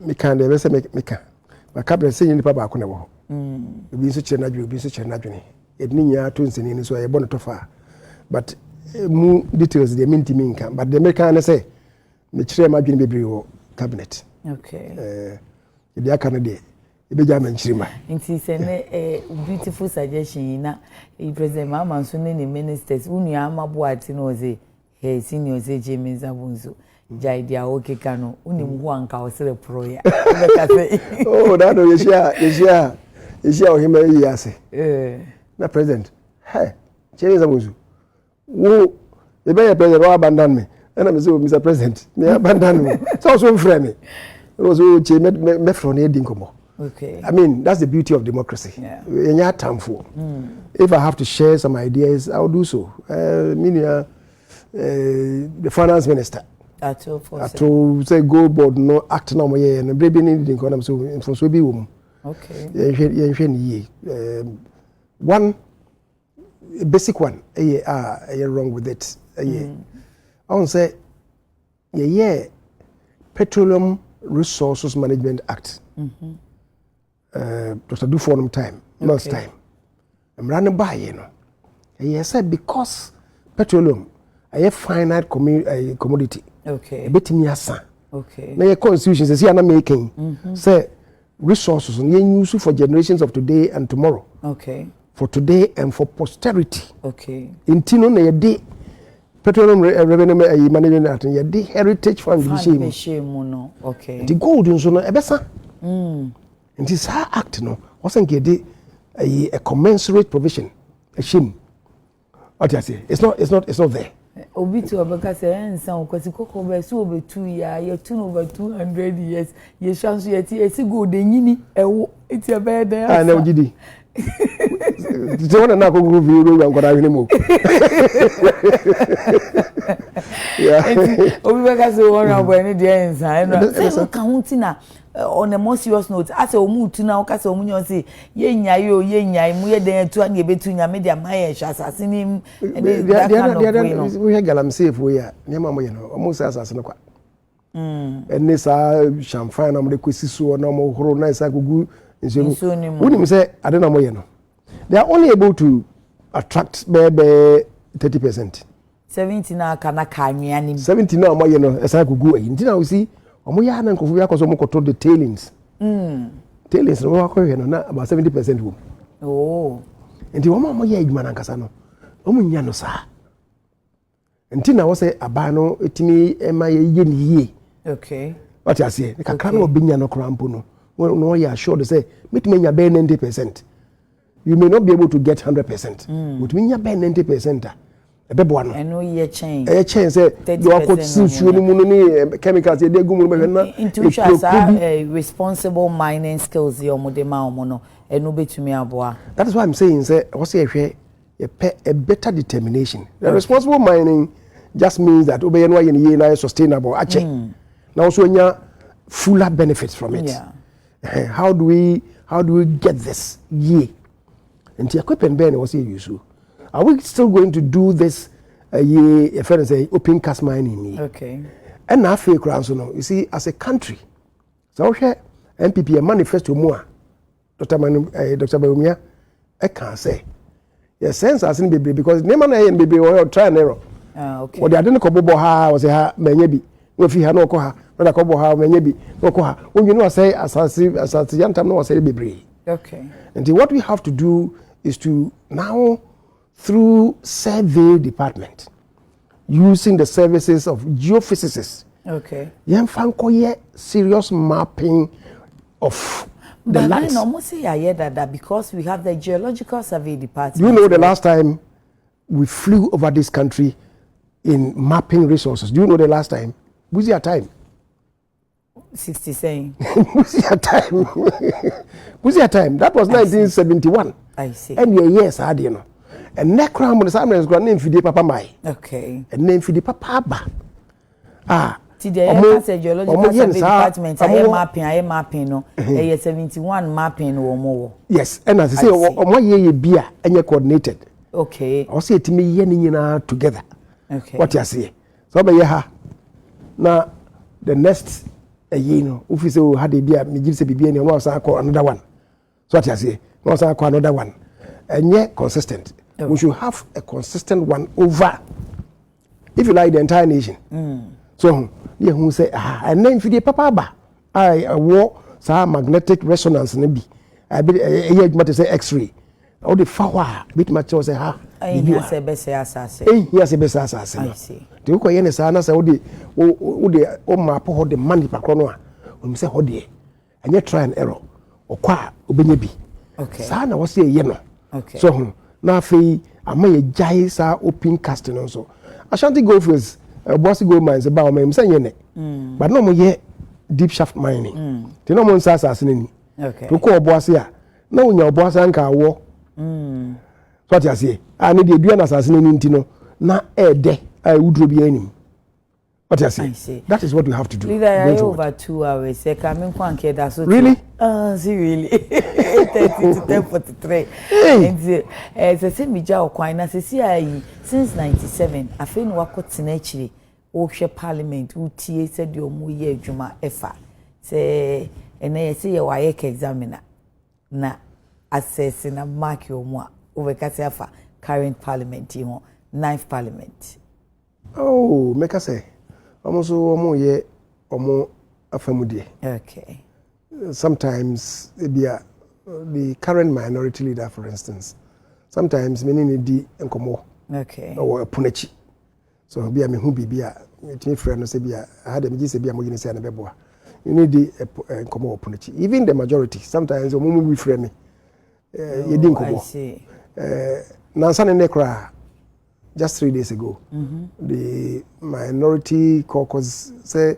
Speaker 2: Me can dey say me can. But cabinet say nipa ba ko na wo. Obi so kire nadwe obi so kire nadwe. Edni nya to nseni ni so aye bono to fa. But mu details dey mintimi nka but the American say me kire madwe bebre wo cabinet.
Speaker 1: Okay.
Speaker 2: Dey aka no dey
Speaker 1: Inti say beautiful suggestion na President Mama so ne ministers unu ama boati no say he senior say Mensah bonzo jai dia okeka no uni mu anka osere pro ya
Speaker 2: oh that no yeshia ohima yi ase na president hey Mensah bonzo wo e be president o abandon me na me say Mr. President me abandon me so friend me so che me from e dinkomo.
Speaker 1: Okay.
Speaker 2: I mean, that's the beauty of democracy.
Speaker 1: Yeah.
Speaker 2: If I have to share some ideas, I'll do so. the finance minister
Speaker 1: to
Speaker 2: say go board no act no moye no baby need in konam so be wo.
Speaker 1: Okay.
Speaker 2: One basic one wrong with it. I want say Petroleum Resources Management Act. Dr. do for them time, last time. I'm running by, you know. He said because petroleum a finite commodity.
Speaker 1: Okay.
Speaker 2: A bit in your son.
Speaker 1: Okay.
Speaker 2: Now your constitution says you're not making say resources and you use for generations of today and tomorrow.
Speaker 1: Okay.
Speaker 2: For today and for posterity.
Speaker 1: Okay.
Speaker 2: In Tino na day petroleum revenue management act and your heritage fund
Speaker 1: no. Okay.
Speaker 2: The gold in so no ebesa. And this act no wasn't get a commensurate provision. A shame. What I say? It's not there.
Speaker 1: Obi to Abaka say ensan kwati koko be so be 2 years, you turn over 200 years. Ye chance yet e si go de nyini ewo eti be there.
Speaker 2: Ah na ogidi. Ti wona na ko group you ro ngora hwene mo.
Speaker 1: Yeah. Obi Baka say one boy ni de ensan. So kan hunti na on a more serious note, as a mutu na okase omunyo say ye nyai mu ye den atu na ebetu nya media maye asasinim
Speaker 2: we galam safe we ya nyama mo ye no omo say asasine kwa enne sa champagne na mo de kwesisu na mo horo na isa gugu nsemu woni say ade na mo ye no they are only able to attract maybe 30%.
Speaker 1: 70 na kana kanwea ni
Speaker 2: 70 na mo ye no isa gugu ayi ntina we see omo ya na nkofu ya koso mo koto the tailings tailings no akọ no na about 70% wo nti omo ya adwuma na nkasa no omo nya no sa nti na wo say aba no etimi ema ye ni yie
Speaker 1: okay
Speaker 2: what you say the kakra no obinya no krampo no no ya sure say metime nya be 90%. You may not be able to get 100%. But when you be 90%,
Speaker 1: I know you change.
Speaker 2: A change say you are put chemicals they go
Speaker 1: responsible mining skills your modema omono eno betumi aboa.
Speaker 2: That is why I'm saying say a better determination. The responsible mining just means that obey no ye na sustainable ache. Now also nya fuller benefits from it. Yeah. How do we get this? And equipment ben was use. Are we still going to do this open cast mining?
Speaker 1: Okay.
Speaker 2: And now fake grounds, you see, as a country, so MPP a manifesto more. Dr. Bawumia, I can't say. Yes, sense as in baby because name and baby or try and error.
Speaker 1: Okay.
Speaker 2: Or the identical kobo ha was a menyebi. If you had no koha, but a kobo ha menyebi, no koha. When you know, say as a young time, no say baby.
Speaker 1: Okay.
Speaker 2: And what we have to do is to now, through survey department, using the services of geophysicists. Okay. Serious mapping of the lands.
Speaker 1: But I almost say I hear that because we have the geological survey department.
Speaker 2: You know the last time we flew over this country in mapping resources. Do you know the last time? What's your time?
Speaker 1: 60 saying.
Speaker 2: What's your time? What's your time? That was 1971.
Speaker 1: I see.
Speaker 2: And yes, I didn't know. And nekram when the is going name fide papa mai.
Speaker 1: Okay.
Speaker 2: And name fide papa ba.
Speaker 1: Today say geological survey department I mapping no. 71 mapping or more.
Speaker 2: Yes, and as I say omo ye bia enye coordinated.
Speaker 1: Okay.
Speaker 2: O say etimi ye ni nyina together.
Speaker 1: Okay.
Speaker 2: What you say? So be ye ha. Na the next if you say we had a beer me give say bibia ni o say another one. So what you say? No say another one. And yet consistent. Okay. We should have a consistent one over, if you like, the entire nation. So, yeah, who say, and then for the papa ba, I war magnetic resonance maybe. I be a say X-ray. All the power bit much say
Speaker 1: yes, a best assassin.
Speaker 2: Yes, a best assassin.
Speaker 1: I see.
Speaker 2: The Ukrainian sana say map hold the money per corner. When say hold the and yet try and error or qua obenebi.
Speaker 1: Okay.
Speaker 2: Sana was say yeno.
Speaker 1: Okay.
Speaker 2: So now fe amaye jai sa open casting also. Ashanti Goldfields, bossy gold mines about me say yene. But no more ye deep shaft mining. They no more assassin.
Speaker 1: Okay.
Speaker 2: To call bossy ya. No when your boss anka war. So what you say? I need the duan assassin in Tino. Na de I would be any. What I say? That is what we have to do.
Speaker 1: Leader, I over 2 hours. I come in one kid.
Speaker 2: Really?
Speaker 1: See, really. 30 to 10:43. And as I said, me jaw quite as I since 97. I feel no work in actually. Okshe Parliament, UTA said your muye juma efa. Say, and I say your WAEC examiner. Na assessing a mark your more over Kasafa current Parliament, 9th Parliament.
Speaker 2: Oh, make us say. Almost omo afamudi.
Speaker 1: Okay.
Speaker 2: Sometimes the current minority leader, for instance, sometimes many need enkomo.
Speaker 1: Okay.
Speaker 2: Or punechi. So be a me who be a me friend no say be a I had a me say be a mo say na beboa. You need the enkomo punechi. Even the majority sometimes omo we friend me. You didn't come. I see. Nansane nekra. Just 3 days ago, the minority caucus say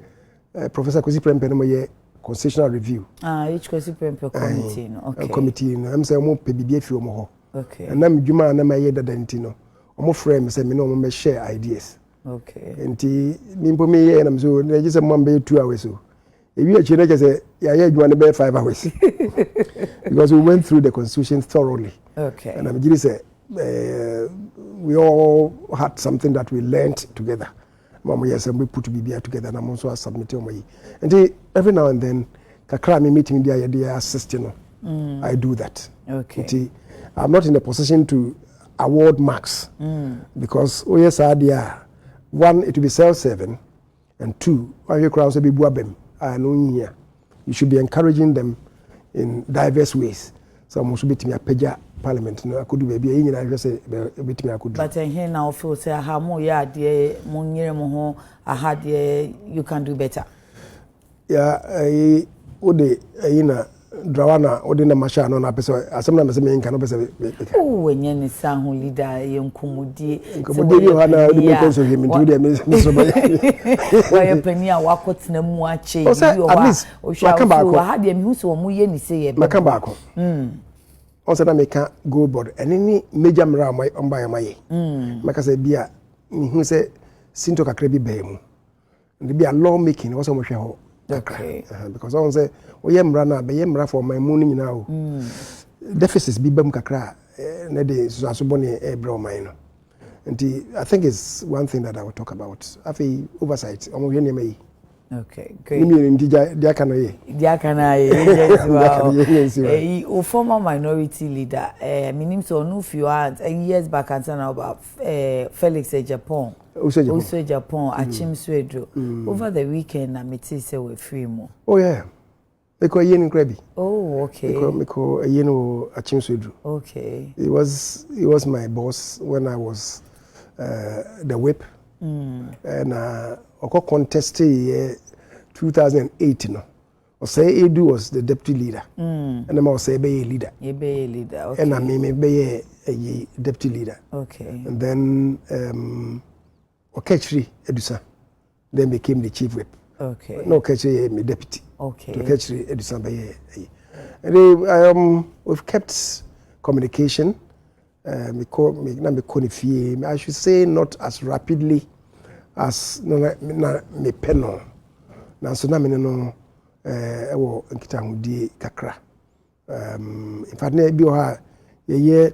Speaker 2: Professor Kwesi Prempeh ye constitutional review.
Speaker 1: Each Kwesi Prempeh committee, okay.
Speaker 2: Committee, no. I'm say omo PBB fi omo ho.
Speaker 1: Okay.
Speaker 2: And I'm juma na ma ye dada ntino. Omo frame say me no omo share ideas.
Speaker 1: Okay.
Speaker 2: Enti mimpo me ye na me so na just am be 2 hours so. If you actually just say yeah juma na be 5 hours. Because we went through the constitution thoroughly. Okay. And I'm just say we all had something that we learned together. Mama, yes, and we put BBI together, and I'm also submitting my. And every now and then, kakra me meeting the idea assist, I do that. Okay. I'm not in a position to award marks because oh yes, idea. One, it will be self-serving, and two, why you crowds be buabem. I know here. You should be encouraging them in diverse ways. So I'm also beating a peja. Parliament no akudu be bia nyina hwe se betimi akudu
Speaker 1: but here now feel say aha mo ya de mo nyere mo ho aha de you can do better
Speaker 2: ya ode na drawana ode na masha no na pese asem na me nka no pese
Speaker 1: o wenye ni sa ho leader ye nkomudi
Speaker 2: yo na ode me konso hemi nti ode me so ba
Speaker 1: wa ye pani a wakotena mu ache
Speaker 2: yi o wa
Speaker 1: aha de me hu so mo ye ni se ye
Speaker 2: maka ba ko also na make go board any major mra on by my make say bia hu say sinto kakra bi ba mu and be a law making also mo hwe ho okay because on say o ye mra na be ye mra for my mu ni nyina o deficits bi bam kakra na de so asobone e bra o man no and I think it's one thing that I will talk about afi oversight o mo hwe ne mai.
Speaker 1: Okay, great. A former minority leader, meaning so no few years back and about Felix Agyapong. Also Agyapong, Achim Swedro. Over the weekend, I met say we free more.
Speaker 2: Oh yeah, because yen Krebi.
Speaker 1: Oh okay.
Speaker 2: Because yen Achim Swedro.
Speaker 1: Okay.
Speaker 2: He was my boss when I was the whip. And Oko contested 2008 no. Or say Edu was the deputy leader. And then I say be a leader. You be a leader, okay. And I mean be a deputy leader. Okay. And then Okechri Edusa then became the chief whip. Okay. No Okechri me deputy. Okay. Okechri Edusa be and we've kept communication. I should say not as rapidly as me penno na so na me no ewo nkita hudi kakra in fact na bi o ha ye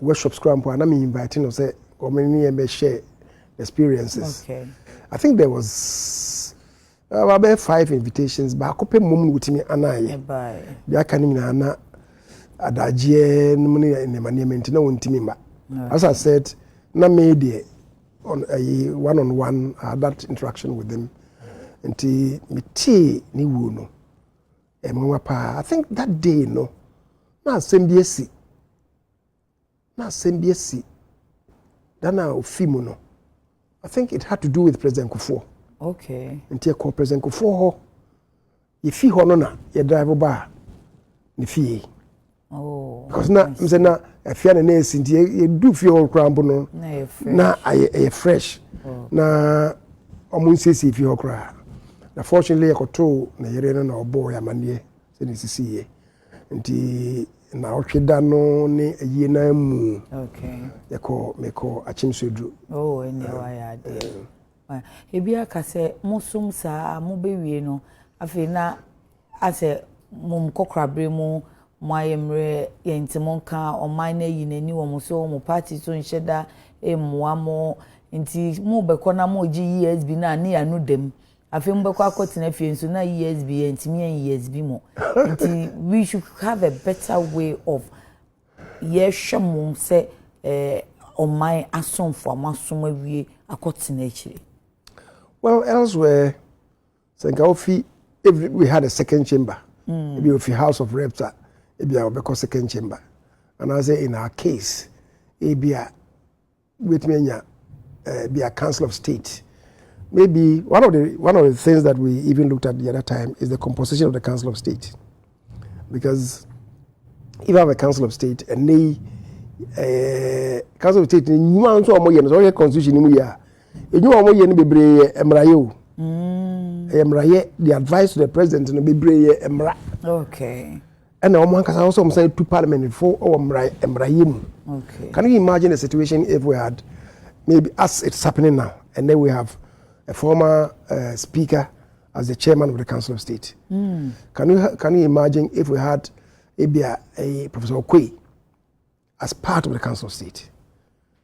Speaker 2: workshop scrampo na me invite no say come me share experiences. Okay. I think there was about 5 invitations ba kope mom wutimi anaye bye bi aka ni na adaje no ne management na wontimi ma. As I said na me dey on a one-on-one, I had that interaction with them. And me tea ni wuno. I think that day, no, na sembiesi. Then I no. I think it had to do with President Kufuor. Okay. And call President Kufuor. If he honor ye drive bar, ni fee. Oh. Because na if you are nice, you do feel cramp no. Na I fresh. Na omunsi if you cry. Na fortunately I got to na yere na obo ya manie. Se ni sisi ye. Nti na otweda no ne ayi na mu
Speaker 1: okay
Speaker 2: meko achimsodru
Speaker 1: oh ene wa ya de ebi aka se musum sa mo bewie no afi na ase mum kokrabre mu mayemre yentimon ka oman na yi nani wo mo so mo party so nhyeda emwa mo nti mo beko na mo gi years bi na ne anu dem afi mo beko akotena fie nso na years bi yentimi years bi mo nti we should have a better way of yeshamo se oman asomfo amasom awie akotena akire.
Speaker 2: Well, elsewhere Senkaofi if we had a second chamber maybe if the House of Reps maybe our because second chamber and I say in our case maybe with me be a Council of State. Maybe one of the things that we even looked at the other time is the composition of the Council of State. Because if you have a Council of State and the Council of State you want to yen so constitution mu ya you want yen bebre emraye emraye the advice to the president no bebre emra
Speaker 1: Okay.
Speaker 2: and the woman can also say to parliament for emraye mu.
Speaker 1: Okay.
Speaker 2: Can you imagine a situation if we had maybe as it's happening now and then we have a former speaker as the chairman of the Council of State. Can you imagine if we had a Professor Kyei as part of the Council of State?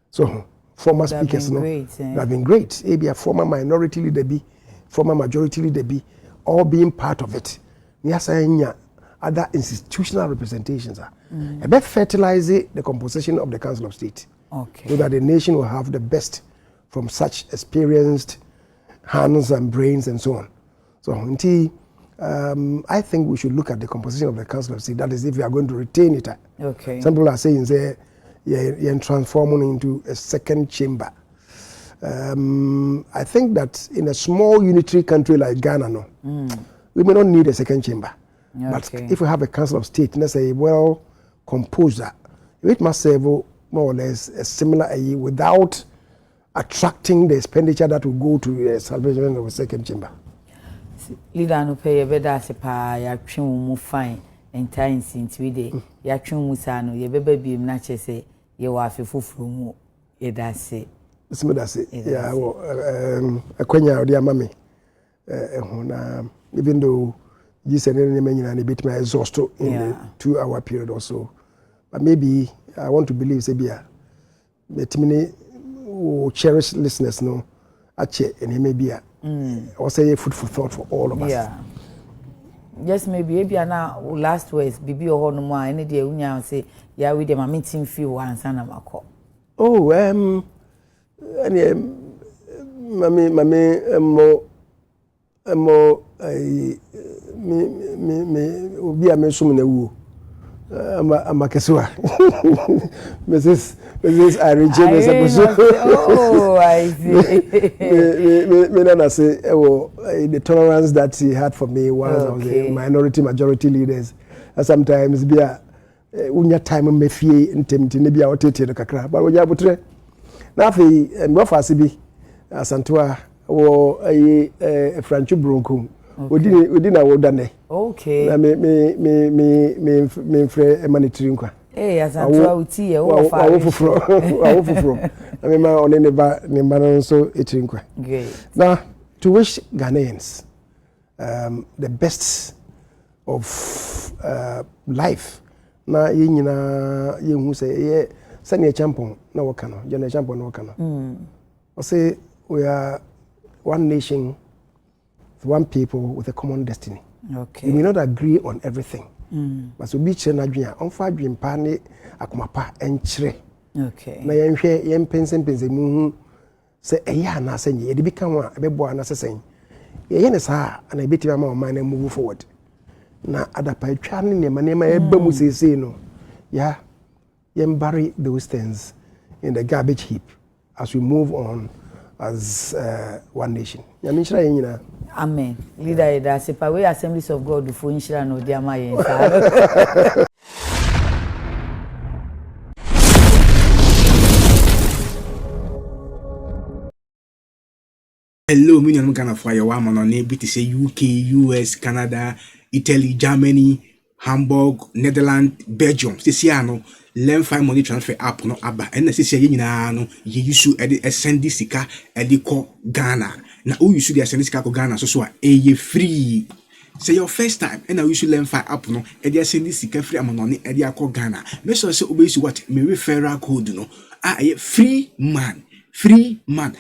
Speaker 2: So former speakers that have been great. Maybe a former minority leader be, former majority leader be, all being part of it. Yes, other institutional representations are. About fertilizing the composition of the Council of State.
Speaker 1: Okay.
Speaker 2: So that the nation will have the best from such experienced hands and brains and so on. So I think we should look at the composition of the Council of State. That is, if we are going to retain it.
Speaker 1: Okay.
Speaker 2: Some people are saying, say, you're transforming into a second chamber. I think that in a small unitary country like Ghana, we may not need a second chamber.
Speaker 1: Okay.
Speaker 2: But if we have a Council of State, let's say, well composed, it must serve more or less a similar without attracting the expenditure that will go to the establishment of a second chamber.
Speaker 1: Leader no pay beda se pa ya twen mu fine entire inti we dey ya twen mu sa no ye beba biem na che se ye wa afefoforo mu ye da se
Speaker 2: Sime da se ya wo akwanya odi amame na even though this and any manyina na bit my exhaust in the 2-hour period or so, but maybe I want to believe say bia metimini cherish listeners no ache and maybe or say food for thought for all of us.
Speaker 1: Yeah. Just maybe na last words bibi o ho no mo any dey unya say ya we dey ma meeting feel ansa na makọ.
Speaker 2: Oh any mami mo me obi a me sum na wu amakeswa Mrs. Irene.
Speaker 1: Oh, I see.
Speaker 2: Me say the tolerance that he had for me once I was a minority majority leaders. Sometimes be a unya time me fie ntemti ne bia otete no kakra but onya botre na afi mrofa se bi asantoa wo Franchu Bronco odi na wo dane.
Speaker 1: Okay.
Speaker 2: Na me frɛ emanitiri nkwa.
Speaker 1: Asantoa uti ye wo fa.
Speaker 2: Wo foforo. Na me ma one ne ba no nso etiri nkwa.
Speaker 1: Great.
Speaker 2: Now to wish Ghanaians the best of life. Na ye nyina ye hu say ye sane champion na wo kana general champion na wo kana o say we are one nation, one people with a common destiny.
Speaker 1: Okay.
Speaker 2: We may not agree on everything, but so be chere na dwen on fa dwen pa ne akomapa enkyere.
Speaker 1: Okay.
Speaker 2: Na yenhwe yempense mu hu se eya na senye ye de bi kan wa ebebo ana sesen ye ne saa na ebetimi ama o man na move forward. Na adapa etwa ne nema eba mu sese no ya bury those things in the garbage heap as we move on as one nation. Ya minchira yenyina.
Speaker 1: Amen. Leader da se pa we Assemblies of God do for inchira no dia ma yen sa.
Speaker 3: Hello, million Ghana for your woman on able to say UK, US, Canada, Italy, Germany, Hamburg, Netherlands, Belgium. This year no Lemfi money transfer app no aba. And this year nyina no ye use send this sika ko Ghana. Na who use the send sika ko Ghana so a free. Say your first time and now you should learn fire up no and they send this sika free amount e dey call Ghana. Make sure say obey what me referral code no. Free man.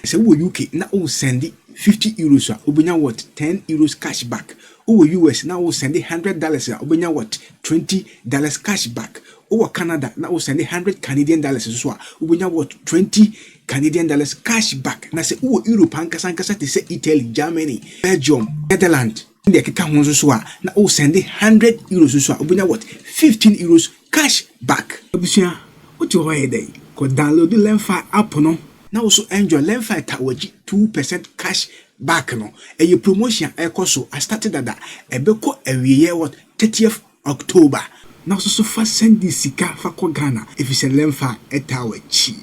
Speaker 3: Say who UK now will send it €50 obenya what €10 cash back. Over US now will send $100 obenya what $20 cash back. Over Canada now will send $100 so obenya what $20 cash back. Now say over Europe ankasa te say Italy, Germany, Belgium, Netherlands in the keka ho so now will send €100 so obenya what €15 cash back. Abusia what you why dey ko download the Lemfi app no. Now also enjoy Lemfi tawaji 2% cash back no. A your promotion so I started that ebeko every what 30th October. Now so fast send this sika fa ko Ghana if you say Lemfi tawaji.